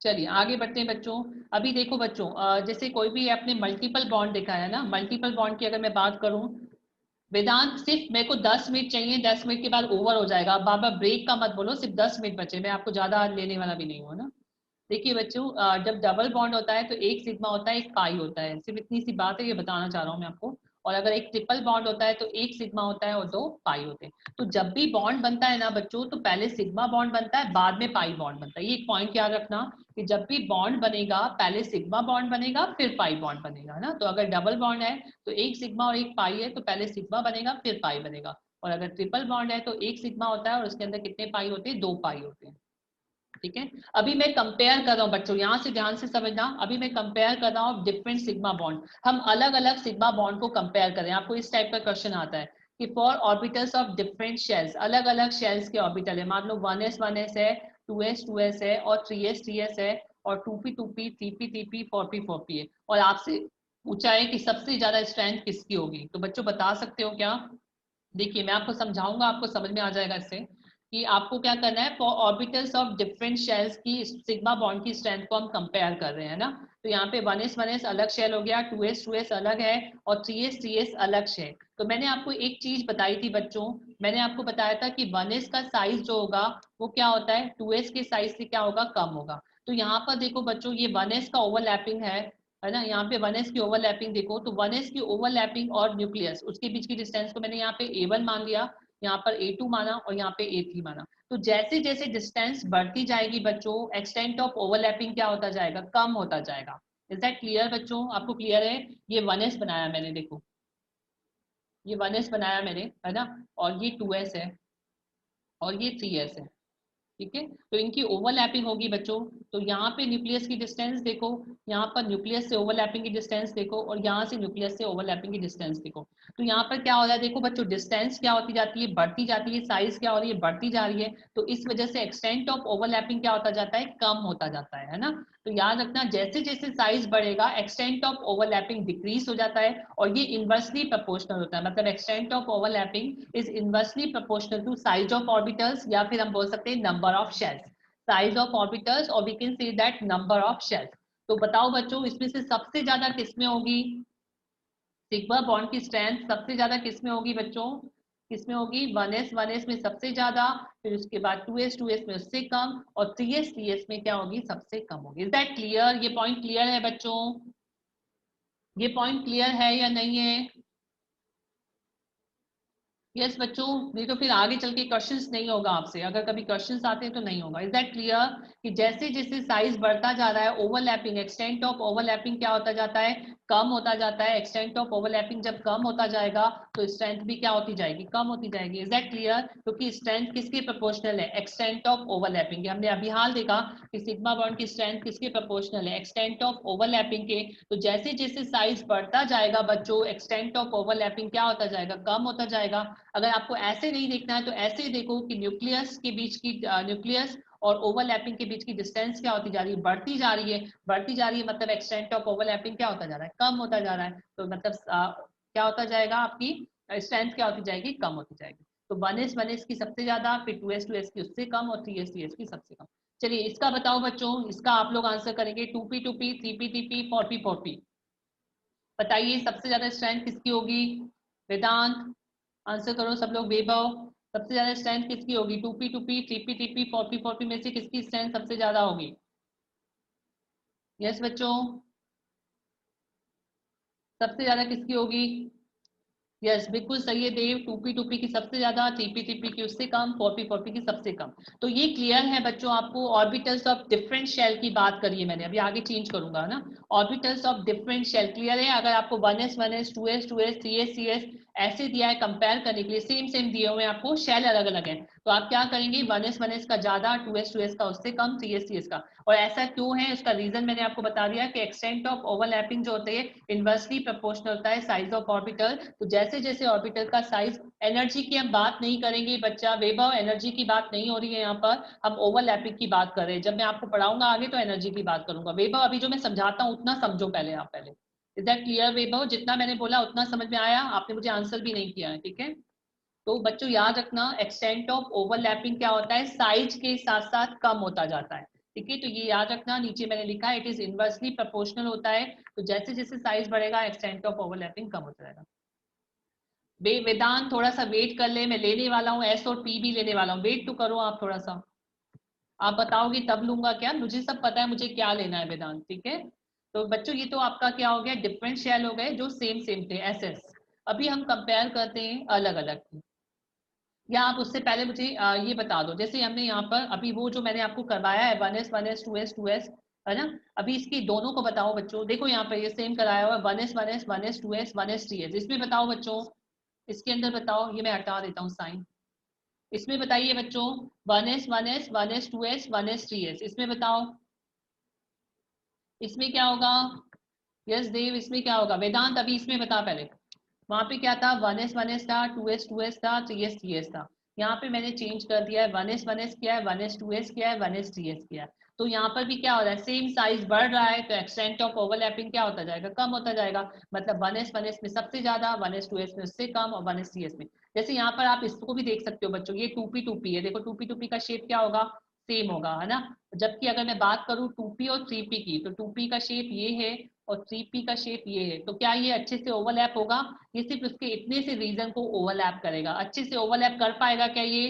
Speaker 1: चलिए आगे बढ़ते हैं बच्चों। अभी देखो बच्चों, जैसे कोई भी आपने मल्टीपल बॉन्ड देखा है ना, मल्टीपल बॉन्ड की अगर मैं बात करूं, वेदांत सिर्फ मेरे को 10 मिनट चाहिए, 10 मिनट के बाद ओवर हो जाएगा, आप बार बार ब्रेक का मत बोलो, सिर्फ 10 मिनट बचे, मैं आपको ज्यादा लेने वाला भी नहीं हूँ ना। देखिए बच्चों, जब डबल बॉन्ड होता है तो एक सिग्मा होता है, एक पाई होता है, सिर्फ इतनी सी बात है, ये बताना चाह रहा हूँ मैं आपको। और अगर एक ट्रिपल बॉन्ड होता है तो एक सिग्मा होता है और दो पाई होते हैं। तो जब भी बॉन्ड बनता है ना बच्चों, तो पहले सिग्मा बॉन्ड बनता है, बाद में पाई बॉन्ड बनता है। ये एक पॉइंट याद रखना कि जब भी बॉन्ड बनेगा पहले सिग्मा बॉन्ड बनेगा फिर पाई बॉन्ड बनेगा, है ना। तो अगर डबल बॉन्ड है तो एक सिग्मा और एक पाई है, तो पहले सिग्मा बनेगा फिर पाई बनेगा। और अगर ट्रिपल बॉन्ड है तो एक सिग्मा होता है और उसके अंदर कितने पाई होते हैं, दो पाई होते हैं। ठीक है, अभी मैं कंपेयर कर रहा हूँ बच्चों, यहाँ से ध्यान से समझना। अभी मैं कंपेयर कर रहा हूँ डिफरेंट सिग्मा बॉन्ड, हम अलग अलग सिग्मा बॉन्ड को कंपेयर करें। आपको इस टाइप का क्वेश्चन आता है कि for orbitals of different shells, अलग अलग शेल्स के ऑर्बिटल है, मान लो 1s है, 2s है और 3s है और 2p 3p 4p है, और आपसे पूछा है कि सबसे ज्यादा स्ट्रेंथ किसकी होगी। तो बच्चों बता सकते हो क्या? देखिए मैं आपको समझाऊंगा, आपको समझ में आ जाएगा इससे कि आपको क्या करना है। For orbitals of different shells की सिग्मा बॉन्ड की स्ट्रेंथ को हम कंपेयर कर रहे हैं ना। तो यहाँ पे 1s अलग शेल हो गया, 2s अलग है और 3s अलग शेल। तो मैंने आपको एक चीज बताई थी बच्चों, मैंने आपको बताया था कि 1s का साइज जो होगा वो क्या होता है, 2s के साइज से क्या होगा, कम होगा। तो यहाँ पर देखो बच्चों, ये 1s का ओवरलैपिंग है ना। यहाँ पे 1s की ओवरलैपिंग देखो, तो 1s की ओवरलैपिंग और न्यूक्लियस उसके बीच की डिस्टेंस को मैंने यहाँ पे A1 मान लिया, यहाँ पर A2 माना और यहाँ पे A3 माना। तो जैसे जैसे डिस्टेंस बढ़ती जाएगी बच्चों, एक्सटेंट ऑफ ओवरलैपिंग क्या होता जाएगा, कम होता जाएगा। इज दैट क्लियर बच्चों, आपको क्लियर है? ये 1s बनाया मैंने, देखो ये 1s बनाया मैंने, है ना, और ये 2s है और ये 3s है। ठीक है, तो इनकी ओवरलैपिंग होगी बच्चों। तो यहाँ पे न्यूक्लियस की डिस्टेंस देखो, यहाँ पर न्यूक्लियस से ओवरलैपिंग की डिस्टेंस देखो और यहाँ से न्यूक्लियस से ओवरलैपिंग की डिस्टेंस देखो। तो यहाँ पर क्या हो रहा है, देखो बच्चों, डिस्टेंस क्या होती जाती है, बढ़ती जाती है, साइज क्या हो रही है, बढ़ती जा रही है। तो इस वजह से एक्सटेंट ऑफ ओवरलैपिंग क्या होता जाता है, कम होता जाता है ना। तो याद रखना, जैसे जैसे साइज बढ़ेगा एक्सटेंट ऑफ ओवरलैपिंग डिक्रीज हो जाता है, और ये इनवर्सली प्रोपोर्शनल होता है। मतलब extent of overlapping is inversely proportional to size of orbitals, या फिर हम बोल सकते हैं number of shells, size of orbitals, और we can see that number of shells. तो बताओ बच्चों, इसमें से सबसे ज्यादा किसमें होगी, सिग्मा बॉन्ड की स्ट्रेंथ सबसे ज्यादा किसमें होगी बच्चों, किसमें होगी, 1s में सबसे ज्यादा, फिर उसके बाद 2s में उससे कम, और 3s में क्या होगी, सबसे कम होगी। Is that clear? ये पॉइंट क्लियर है बच्चों? ये पॉइंट क्लियर है या नहीं है? यस बच्चों, नहीं तो फिर आगे चल के क्वेश्चंस नहीं होगा आपसे, अगर कभी क्वेश्चंस आते हैं तो नहीं होगा। इज दैट क्लियर कि जैसे जैसे साइज बढ़ता जा रहा है, ओवरलैपिंग, एक्सटेंट ऑफ ओवरलैपिंग क्या होता जाता है, कम होता जाता है। एक्सटेंट ऑफ ओवरलैपिंग जब कम होता जाएगा तो स्ट्रेंथ भी क्या होती जाएगी, कम होती जाएगी। Is that clear? क्योंकि स्ट्रेंथ किसके प्रोपोर्शनल है, एक्सटेंट ऑफ ओवरलैपिंग। हमने अभी हाल देखा कि सिग्मा बॉन्ड की स्ट्रेंथ किसके प्रोपोर्शनल है, एक्सटेंट ऑफ ओवरलैपिंग के। तो जैसे जैसे साइज बढ़ता जाएगा बच्चों, एक्सटेंट ऑफ ओवरलैपिंग क्या होता जाएगा, कम होता जाएगा। अगर आपको ऐसे नहीं देखना है तो ऐसे ही देखो कि न्यूक्लियस के बीच की, न्यूक्लियस और ओवरलैपिंग के बीच की डिस्टेंस क्या होती जा रही है, बढ़ती जा रही है। बढ़ती जा रही है मतलब एक्सटेंट ऑफ ओवरलैपिंग क्या होता जा रहा है, कम होता जा रहा है। तो मतलब क्या होता जाएगा, आपकी स्ट्रेंथ क्या होती जाएगी, कम होती जाएगी। तो 1s की सबसे ज्यादा, फिर 2s की उससे कम, और 3s की सबसे कम। चलिए इसका बताओ बच्चों, इसका आप लोग आंसर करेंगे, 2p 3p 4p। बताइए सबसे ज्यादा स्ट्रेंथ किसकी होगी, वेदांत आंसर करो सब लोग। वैभव, सबसे ज्यादा स्ट्रेंथ किसकी होगी, 2p 3p 4p में से किसकी स्ट्रेंथ सबसे ज्यादा होगी? यस बच्चों, सबसे ज्यादा किसकी होगी? यस बिल्कुल सही है देव, 2p की सबसे ज्यादा, 3p की उससे कम, 4p की सबसे कम। तो ये क्लियर है बच्चों आपको। ऑर्बिटल्स ऑफ डिफरेंट शेल की बात करिए मैंने, अभी आगे चेंज करूंगा ना। Orbitals of different shell clear है? अगर आपको 1s 2s 3s 3s ऐसे दिया है कंपेयर करने के लिए, सेम सेम दिए हुए हैं आपको, शेल अलग अलग है, तो आप क्या करेंगे, 1s का ज्यादा, 2s का उससे कम, 3s का। और ऐसा क्यों है, उसका रीजन मैंने आपको बता दिया कि एक्सटेंट ऑफ ओवरलैपिंग जो होते हैं इनवर्सली प्रोपोर्शनल होता है साइज ऑफ ऑर्बिटल। तो जैसे जैसे ऑर्बिटल का साइज, एनर्जी की हम बात नहीं करेंगे बच्चा, वैभव एनर्जी की बात नहीं हो रही है यहाँ पर, हम ओवरलैपिंग की बात कर रहे हैं। जब मैं आपको पढ़ाऊंगा आगे तो एनर्जी की बात करूंगा। वैभव अभी जो मैं समझाता हूँ उतना समझो पहले, आप पहले। इज दैट क्लियर वैभव? जितना मैंने बोला उतना समझ में आया? आपने मुझे आंसर भी नहीं किया है, ठीक है। तो बच्चों याद रखना, एक्सटेंट ऑफ ओवरलैपिंग क्या होता है, साइज के साथ साथ कम होता जाता है। ठीक है, तो ये याद रखना, नीचे मैंने लिखा है इट इज इनवर्सली प्रोपोर्शनल होता है। तो जैसे जैसे साइज बढ़ेगा एक्सटेंट ऑफ ओवरलैपिंग कम होता जाएगा। वेदांत थोड़ा सा वेट कर ले, मैं लेने वाला हूँ एस और पी भी लेने वाला हूँ, वेट तो करो आप थोड़ा सा। आप बताओगे तब लूंगा क्या, मुझे सब पता है मुझे क्या लेना है वेदांत, ठीक है। तो बच्चों ये तो आपका क्या हो गया, डिफरेंट शेल हो गए जो सेम सेम थे एसएस। अभी हम कंपेयर करते हैं अलग अलग, या आप उससे पहले मुझे ये बता दो, जैसे हमने यहाँ पर अभी वो जो मैंने आपको करवाया है 1s 1s 2s 2s, है ना। अभी इसकी दोनों को बताओ बच्चों, देखो यहाँ पर ये सेम कराया हुआ है 1s 1s 1s 2s 1s 3s। इसमें बताओ बच्चों, इसके अंदर बताओ, ये मैं हटा देता हूँ साइन। इसमें बताइए बच्चों 1s 1s 1s 2s 1s 3s, इसमें बताओ इसमें क्या होगा। यस देव, इसमें क्या होगा वेदांत, अभी इसमें बता पहले। वहां पे क्या था, 1s 1s था, 2s 2s था, 3s 3s था। यहाँ पे मैंने चेंज कर दिया है, 1s 1s किया है, 1s 2s किया है, 1s 3s किया है। तो यहाँ पर भी क्या हो रहा है, सेम साइज बढ़ रहा है तो एक्सटेंट ऑफ ओवरलैपिंग क्या होता जाएगा, कम होता जाएगा। मतलब 1s 1s में सबसे ज्यादा, 1s 2s में उससे कम, और 1s 3s में। जैसे यहाँ पर आप इसको भी देख सकते हो बच्चों, ये 2p 2p है, देखो 2p 2p का शेप क्या होगा, सेम होगा, है ना। जबकि अगर मैं बात करूँ 2p और 3p की, तो 2p का शेप ये है और 3p का शेप ये है, तो क्या ये अच्छे से ओवरलैप होगा, ये सिर्फ उसके इतने से रीजन को ओवरलैप करेगा, अच्छे से ओवरलैप कर पाएगा क्या ये,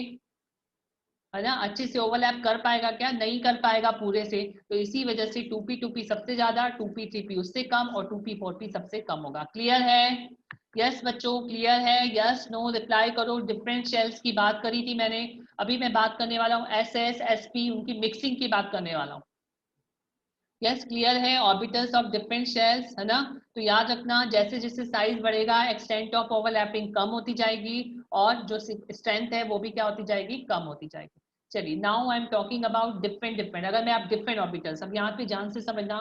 Speaker 1: है ना। अच्छे से ओवरलैप कर पाएगा क्या, नहीं कर पाएगा पूरे से। तो इसी वजह से 2p 2p सबसे ज्यादा, 2p 3p उससे कम, और 2p 4p सबसे कम होगा। क्लियर है, यस बच्चों क्लियर है, यस नो रिप्लाई करो। डिफरेंट शेल्स की बात करी थी मैंने, अभी मैं बात करने वाला हूँ एस एस एस पी, उनकी मिक्सिंग की बात करने वाला हूँ। यस क्लियर है, ऑर्बिटल्स ऑफ डिफरेंट शेल्स, है ना। तो याद रखना, जैसे जैसे साइज बढ़ेगा एक्सटेंट ऑफ ओवरलैपिंग कम होती जाएगी, और जो स्ट्रेंथ है वो भी क्या होती जाएगी, कम होती जाएगी। चलिए now I am talking about different different, अगर मैं आप डिफरेंट ऑर्बिटल्स, अब यहाँ पे ध्यान से समझना।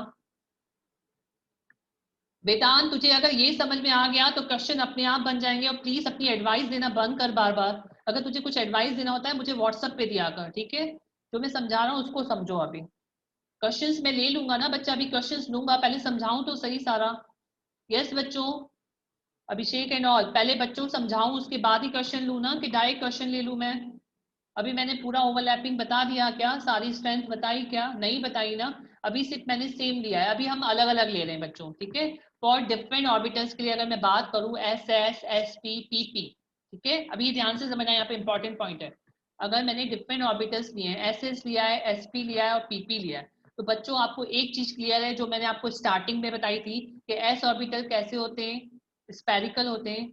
Speaker 1: वेदांत तुझे अगर ये समझ में आ गया तो क्वेश्चन अपने आप बन जाएंगे, और प्लीज अपनी एडवाइस देना बंद कर बार बार। अगर तुझे कुछ एडवाइस देना होता है मुझे व्हाट्सएप पे दिया कर, ठीक है। जो मैं समझा रहा हूँ उसको समझो। अभी क्वेश्चंस मैं ले लूंगा ना बच्चा, अभी क्वेश्चंस लूंगा, पहले समझाऊं तो सही सारा। यस बच्चों, अभिषेक एंड ऑल, पहले बच्चों समझाऊं उसके बाद ही क्वेश्चन लूं ना, कि डायरेक्ट क्वेश्चन ले लूं मैं। अभी मैंने पूरा ओवरलैपिंग बता दिया क्या, सारी स्ट्रेंथ बताई क्या, नहीं बताई ना। अभी सिर्फ मैंने सेम लिया है, अभी हम अलग अलग ले रहे हैं बच्चों, ठीक है। फॉर डिफरेंट ऑर्बिटल्स के लिए अगर मैं बात करूं S S S P P P, ठीक है। अभी ध्यान से समझना, यहाँ पे इंपॉर्टेंट पॉइंट है। अगर मैंने डिफरेंट ऑर्बिटल्स लिए हैं, एस एस लिया है, एस पी लिया है और पीपी लिया है, तो बच्चों आपको एक चीज क्लियर है जो मैंने आपको स्टार्टिंग में बताई थी, कि एस ऑर्बिटल कैसे होते हैं, स्पेरिकल होते हैं।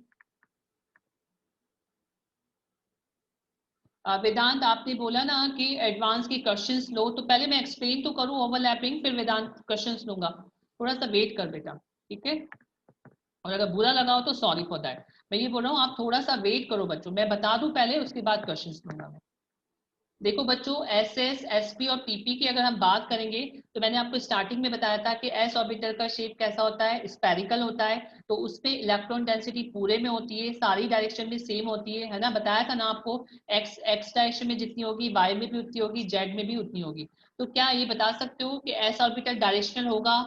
Speaker 1: वेदांत आपने बोला ना कि एडवांस के क्वेश्चंस लो, तो पहले मैं एक्सप्लेन तो करूं ओवरलैपिंग, फिर वेदांत क्वेश्चंस लूंगा। थोड़ा सा वेट कर बेटा, ठीक है। और अगर बुरा लगा हो तो सॉरी फॉर दैट। मैं ये बोल रहा हूँ आप थोड़ा सा वेट करो बच्चों, मैं बता दूं पहले, उसके बाद क्वेश्चंस लूंगा मैं। देखो बच्चों, एस एस एस पी और पीपी की अगर हम बात करेंगे, तो मैंने आपको स्टार्टिंग में बताया था कि एस ऑर्बिटल का शेप कैसा होता है, स्पेरिकल होता है। तो उसमें इलेक्ट्रॉन डेंसिटी पूरे में होती है, सारी डायरेक्शन में सेम होती है ना, बताया था ना आपको। एक्स एक्स डायरेक्शन में जितनी होगी, वाई में भी उतनी होगी, जेड में भी उतनी होगी। तो क्या ये बता सकते हो कि एस ऑर्बिटल डायरेक्शनल होगा।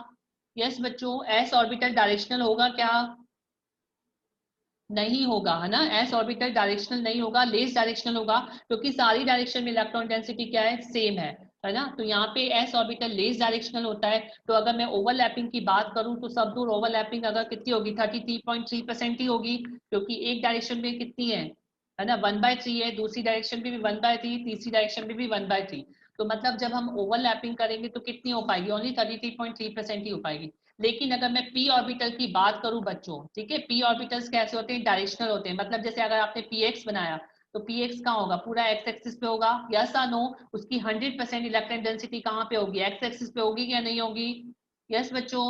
Speaker 1: यस बच्चों, एस ऑर्बिटल डायरेक्शनल होगा क्या, नहीं होगा, है ना। एस ऑर्बिटल डायरेक्शनल नहीं होगा, लेस डायरेक्शनल होगा, क्योंकि सारी डायरेक्शन में इलेक्ट्रॉन डेंसिटी क्या है, सेम है ना। तो यहाँ पे एस ऑर्बिटल लेस डायरेक्शनल होता है। तो अगर मैं ओवरलैपिंग की बात करूं तो सब दूर ओवरलैपिंग अगर कितनी होगी, 33.3% ही होगी, क्योंकि एक डायरेक्शन में कितनी है ना, 1/3 है, दूसरी डायरेक्शन में भी 1/3, तीसरी डायरेक्शन में भी 1/3। तो मतलब जब हम ओवरलैपिंग करेंगे तो कितनी हो पाएगी, ओनली 33.3% ही हो पाएगी। लेकिन अगर मैं पी ऑर्बिटल की बात करूं बच्चों, ठीक है, पी ऑर्बिटल्स कैसे होते हैं, डायरेक्शनल होते हैं। मतलब जैसे अगर आपने पी एक्स बनाया, तो पी एक्स कहाँ होगा, पूरा एक्स एक्सिस पे होगा, यस या नो। उसकी 100% इलेक्ट्रॉन डेंसिटी कहाँ पे होगी, एक्स एक्सिस पे होगी या नहीं होगी। यस बच्चों,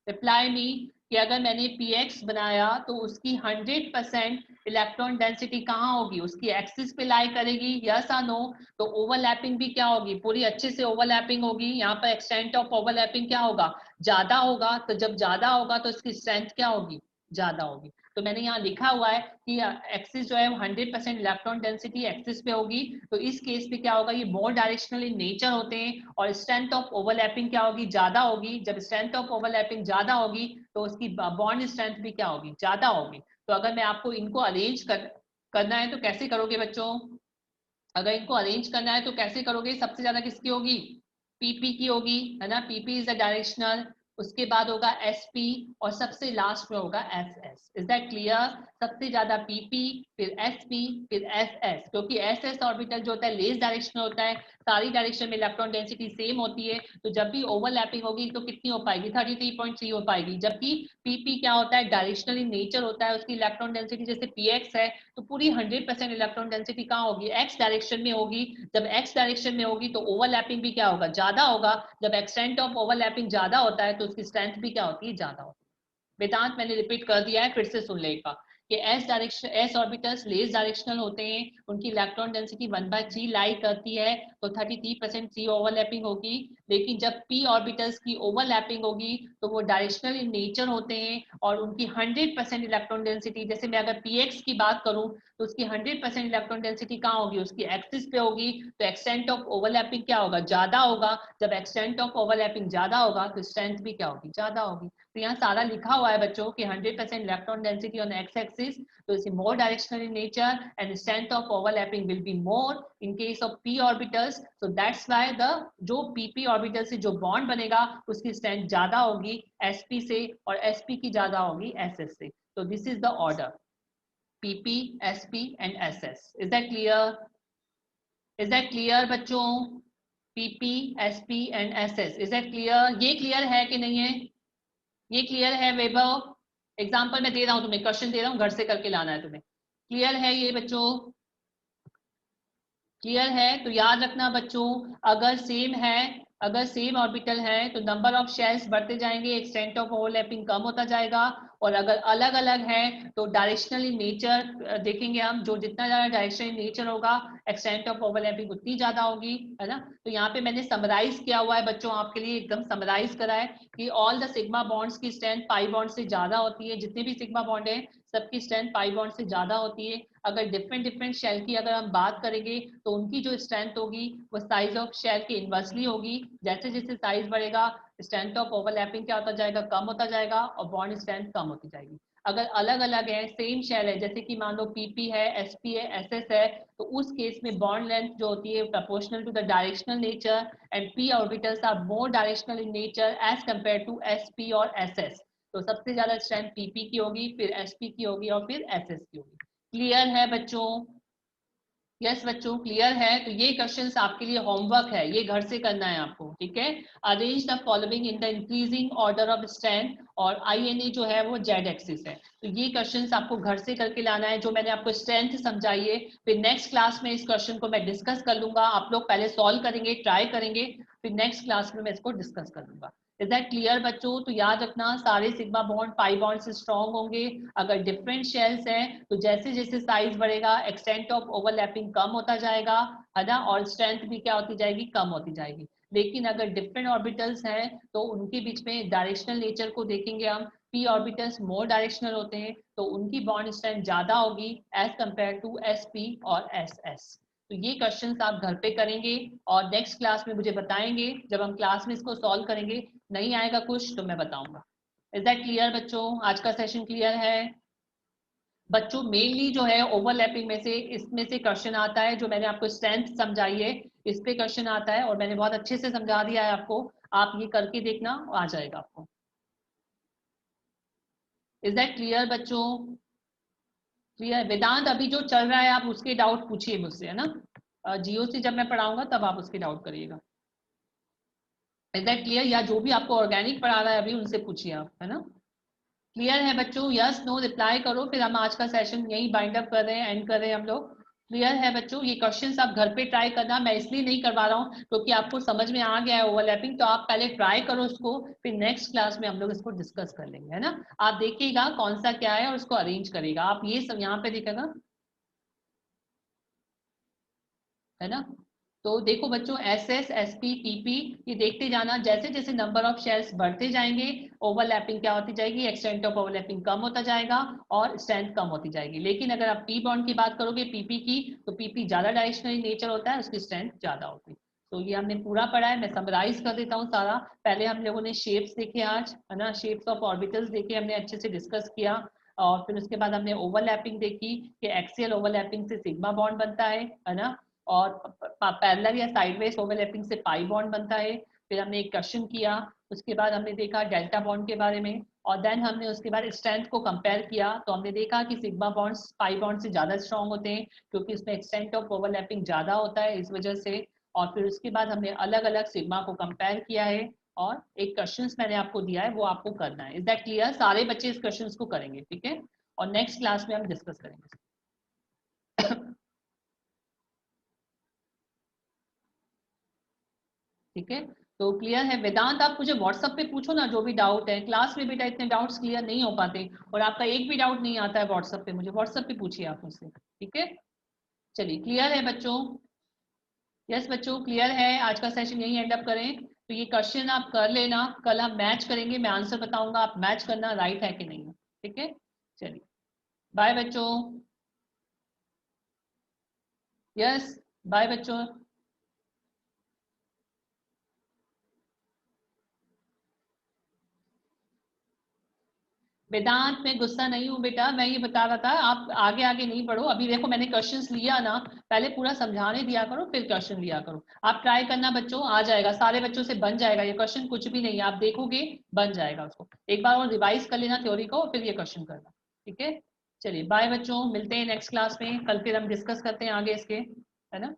Speaker 1: रिप्लाई मी, कि अगर मैंने px बनाया तो उसकी 100% इलेक्ट्रॉन डेंसिटी कहाँ होगी, उसकी एक्सिस पे लाई करेगी, यस या नो। तो ओवरलैपिंग भी क्या होगी, पूरी अच्छे से ओवरलैपिंग होगी। यहाँ पर एक्सटेंट ऑफ ओवरलैपिंग क्या होगा, ज्यादा होगा। तो जब ज्यादा होगा तो इसकी स्ट्रेंथ क्या होगी, ज्यादा होगी। तो मैंने यहाँ लिखा हुआ है कि एक्सिस जो है 100% इलेक्ट्रॉन डेंसिटी एक्सिस पे होगी। तो इस केस पे क्या होगा, ये मोर डायरेक्शनल इन नेचर होते हैं, और स्ट्रेंथ ऑफ ओवरलैपिंग क्या होगी, ज्यादा होगी। जब स्ट्रेंथ ऑफ ओवरलैपिंग ज्यादा होगी तो उसकी बॉन्ड स्ट्रेंथ भी क्या होगी, ज्यादा होगी। तो अगर मैं आपको इनको अरेंज करना है तो कैसे करोगे बच्चों, अगर इनको अरेंज करना है तो कैसे करोगे, सबसे ज्यादा किसकी होगी, पीपी की होगी, है ना। पीपी इज अ डायरेक्शनल, उसके बाद होगा एसपी, और सबसे लास्ट में होगा एसएस। इज दैट क्लियर, सबसे ज्यादा पीपी, फिर एसपी, फिर एसएस, क्योंकि एसएस ऑर्बिटल जो होता है लेस डायरेक्शनल होता है, सारी डायरेक्शन में इलेक्ट्रॉन डेंसिटी सेम होती है, तो जब भी ओवरलैपिंग होगी तो कितनी हो पाएगी, 33.3 हो पाएगी। जबकि पीपी क्या होता है, डायरेक्शनल इन नेचर होता है, उसकी इलेक्ट्रॉन डेंसिटी जैसे पीएक्स है तो पूरी 100% इलेक्ट्रॉन डेंसिटी कहाँ होगी, एक्स डायरेक्शन में होगी। जब एक्स डायरेक्शन में होगी तो ओवरलैपिंग भी क्या होगा, ज्यादा होगा। जब एक्सटेंट ऑफ ओवरलैपिंग ज्यादा होता है तो उसकी स्ट्रेंथ भी क्या होती है, ज्यादा होती है। वेदांत मैंने रिपीट कर दिया है, फिर से सुन लेगा कि एस ऑर्बिटल्स लेस डायरेक्शनल होते हैं, उनकी इलेक्ट्रॉन डेंसिटी 1/3 लाई करती है, तो 33% सी ओवरलैपिंग होगी। लेकिन जब पी ऑर्बिटल्स की ओवरलैपिंग होगी तो वो डायरेक्शनल इन नेचर होते हैं और उनकी 100% इलेक्ट्रॉन डेंसिटी, जैसे मैं अगर पीएक्स की बात करूं तो उसकी 100% इलेक्ट्रॉन डेंसिटी कहाँ होगी, उसकी एक्सिस पे होगी। तो एक्सटेंट ऑफ ओवरलैपिंग क्या होगा, ज्यादा होगा। जब एक्सटेंट ऑफ ओवरलैपिंग ज्यादा होगा तो स्ट्रेंथ भी क्या होगी, ज्यादा होगी। तो यहाँ सारा लिखा हुआ है बच्चों कि 100% electron density on x axis, तो it's more directional in nature and strength of overlapping will be more in case of p orbitals. So that's why the जो पीपी ऑर्बिटल से जो बॉन्ड बनेगा उसकी स्ट्रेंथ ज्यादा होगी एसपी से, और एसपी की ज्यादा होगी एसएस से। तो this is the order, pp, sp and ss. Is that clear? Is that clear बच्चों? Pp, sp and ss, is that clear? ये क्लियर है कि नहीं है? ये क्लियर है वैभव? एग्जाम्पल मैं दे रहा हूं तुम्हें, क्वेश्चन दे रहा हूं, घर से करके लाना है तुम्हें। क्लियर है ये बच्चों? क्लियर है? तो याद रखना बच्चों, अगर सेम है, अगर सेम ऑर्बिटल है तो नंबर ऑफ शेल्स बढ़ते जाएंगे, एक्सटेंट ऑफ ओवरलैपिंग कम होता जाएगा। और अगर अलग अलग है तो डायरेक्शनल इन नेचर देखेंगे हम, जो जितना ज्यादा डायरेक्शनल इन नेचर होगा एक्सटेंट ऑफ ओवरलैपिंग उतनी ज्यादा होगी, है ना। तो यहाँ पे मैंने समराइज किया हुआ है बच्चों आपके लिए, एकदम समराइज करा है कि ऑल द सिग्मा बॉन्ड्स की स्ट्रेंथ पाई बॉन्ड से ज्यादा होती है। जितने भी सिग्मा बॉन्ड है सबकी स्ट्रेंथ पाई बॉन्ड से ज्यादा होती है। अगर डिफरेंट डिफरेंट शेल की अगर हम बात करेंगे तो उनकी जो स्ट्रेंथ होगी वो साइज ऑफ शेल के इनवर्सली होगी। जैसे जैसे साइज बढ़ेगा स्ट्रेंथ ऑफ ओवरलैपिंग क्या होता जाएगा, कम होता जाएगा, और बॉन्ड स्ट्रेंथ कम होती जाएगी। अगर अलग अलग है, सेम शेल है, जैसे कि मान लो पीपी है, एसपी है, एसएस है, तो उस केस में बॉन्ड लेंथ जो होती है proportional to the directional nature, and p orbitals are more directional in nature as compare to sp और एसएस। तो सबसे ज्यादा स्ट्रेंथ पीपी की होगी, फिर एसपी की होगी, और फिर एसएस की होगी। क्लियर है बच्चों? यस बच्चों, क्लियर है? तो ये क्वेश्चंस आपके लिए होमवर्क है, ये घर से करना है आपको, ठीक है। Arrange the following in the increasing order of strength, और आईएनए जो है वो जेड एक्सिस है। तो ये क्वेश्चंस आपको घर से करके लाना है, जो मैंने आपको स्ट्रेंथ समझाई है। फिर नेक्स्ट क्लास में इस क्वेश्चन को मैं डिस्कस कर लूंगा, आप लोग पहले सॉल्व करेंगे, ट्राई करेंगे, फिर नेक्स्ट क्लास में मैं इसको डिस्कस कर लूंगा। इज दैट क्लियर बच्चों? तो याद रखना सारे सिग्मा बॉन्ड पाई बॉन्ड से स्ट्रॉन्ग होंगे। अगर डिफरेंट शेल्स हैं तो जैसे जैसे साइज बढ़ेगा एक्सटेंट ऑफ ओवरलैपिंग कम होता जाएगा, है ना, और स्ट्रेंथ भी क्या होती जाएगी, कम होती जाएगी। लेकिन अगर डिफरेंट ऑर्बिटल्स हैं तो उनके बीच में डायरेक्शनल नेचर को देखेंगे हम, पी ऑर्बिटल्स मोर डायरेक्शनल होते हैं तो उनकी बॉन्ड स्ट्रेंथ ज्यादा होगी as compare to s p और एस एस। तो ये क्वेश्चंस आप घर पे करेंगे और नेक्स्ट क्लास में मुझे बताएंगे, जब हम क्लास में इसको सॉल्व करेंगे। नहीं आएगा कुछ तो मैं बताऊंगा। इज दैट क्लियर बच्चों? आज का सेशन क्लियर है बच्चों? मेनली जो है ओवरलैपिंग में से, इसमें से क्वेश्चन आता है, जो मैंने आपको स्ट्रेंथ समझाई है इस पे क्वेश्चन आता है, और मैंने बहुत अच्छे से समझा दिया है आपको। आप ये करके देखना, आ जाएगा आपको। इज दैट क्लियर बच्चों? क्लियर? वेदांत अभी जो चल रहा है आप उसके डाउट पूछिए मुझसे, है ना। जियो से जब मैं पढ़ाऊंगा तब आप उसके डाउट करिएगा। Is that clear? या जो भी आपको ऑर्गेनिक पढ़ा रहा है अभी उनसे पूछिए आप, है ना। क्लियर है बच्चों? यस नो रिप्लाई करो, फिर हम आज का सेशन यही बाइंड अप कर रहे हैं, एंड कर रहे हैं हम लोग। क्लियर है बच्चों? ये क्वेश्चंस आप घर पे ट्राई करना, मैं इसलिए नहीं करवा रहा हूँ क्योंकि आपको समझ में आ गया है ओवरलैपिंग, तो आप पहले ट्राई करो उसको, फिर नेक्स्ट क्लास में हम लोग इसको डिस्कस कर लेंगे, है ना। आप देखिएगा कौन सा क्या है और उसको अरेंज करेगा। आप ये सब यहाँ पे देखिएगा, है ना। तो देखो बच्चों, S S, S P, PP, ये देखते जाना, जैसे जैसे नंबर ऑफ शेल्स बढ़ते जाएंगे ओवरलैपिंग क्या होती जाएगी, एक्सटेंट ऑफ ओवरलैपिंग कम होता जाएगा और स्ट्रेंथ कम होती जाएगी। लेकिन अगर आप पी बॉन्ड की बात करोगे पीपी की, तो पीपी ज्यादा डायरेक्शनल नेचर होता है, उसकी स्ट्रेंथ ज्यादा होती है। तो ये हमने पूरा पढ़ा है, मैं समराइज कर देता हूँ सारा। पहले हम लोगों ने शेप्स देखे आज, है ना, शेप्स ऑफ ऑर्बिटल्स देखे, हमने अच्छे से डिस्कस किया। और फिर उसके बाद हमने ओवरलैपिंग देखी कि एक्सियल ओवरलैपिंग से सिग्मा बॉन्ड बनता है ना, और पैरेलल या साइडवेज ओवरलैपिंग से पाई बॉन्ड बनता है। फिर हमने एक क्वेश्चन किया, उसके बाद हमने देखा डेल्टा बॉन्ड के बारे में, और देन हमने उसके बाद स्ट्रेंथ को कंपेयर किया, तो हमने देखा कि सिग्मा बॉन्ड्स पाई बॉन्ड से ज्यादा स्ट्रॉन्ग होते हैं क्योंकि उसमें एक्सटेंट ऑफ ओवरलैपिंग ज्यादा होता है, इस वजह से। और फिर उसके बाद हमने अलग अलग सिग्मा को कंपेयर किया है और एक क्वेश्चंस मैंने आपको दिया है वो आपको करना है। Is that clear? सारे बच्चे इस क्वेश्चंस को करेंगे, ठीक है, और नेक्स्ट क्लास में हम डिस्कस करेंगे। ठीक है, तो क्लियर है? वेदांत आप मुझे व्हाट्सएप पे पूछो ना जो भी डाउट है, क्लास में बेटा इतने डाउट्स क्लियर नहीं हो पाते, और आपका एक भी डाउट नहीं आता है व्हाट्सएप पे, मुझे व्हाट्सएप पे पूछिए आप मुझसे, ठीक है? चलिए, क्लियर है बच्चों? यस बच्चों, क्लियर है? आज का सेशन यही एंड अप करें, तो ये क्वेश्चन आप कर लेना, कल हम मैच करेंगे, मैं आंसर बताऊंगा, आप मैच करना राइट है कि नहीं, ठीक है? चलिए, बाय बच्चों। यस, बाय बच्चों। वेदांत में गुस्सा नहीं हूँ बेटा, मैं ये बता रहा था आप आगे आगे नहीं बढ़ो। अभी देखो मैंने क्वेश्चंस लिया ना, पहले पूरा समझाने दिया करो फिर क्वेश्चन लिया करो। आप ट्राई करना बच्चों, आ जाएगा, सारे बच्चों से बन जाएगा ये क्वेश्चन, कुछ भी नहीं, आप देखोगे बन जाएगा। उसको एक बार और रिवाइज कर लेना थ्योरी को, फिर ये क्वेश्चन करना, ठीक है? चलिए बाय बच्चों, मिलते हैं नेक्स्ट क्लास में, कल फिर हम डिस्कस करते हैं आगे इसके, है ना?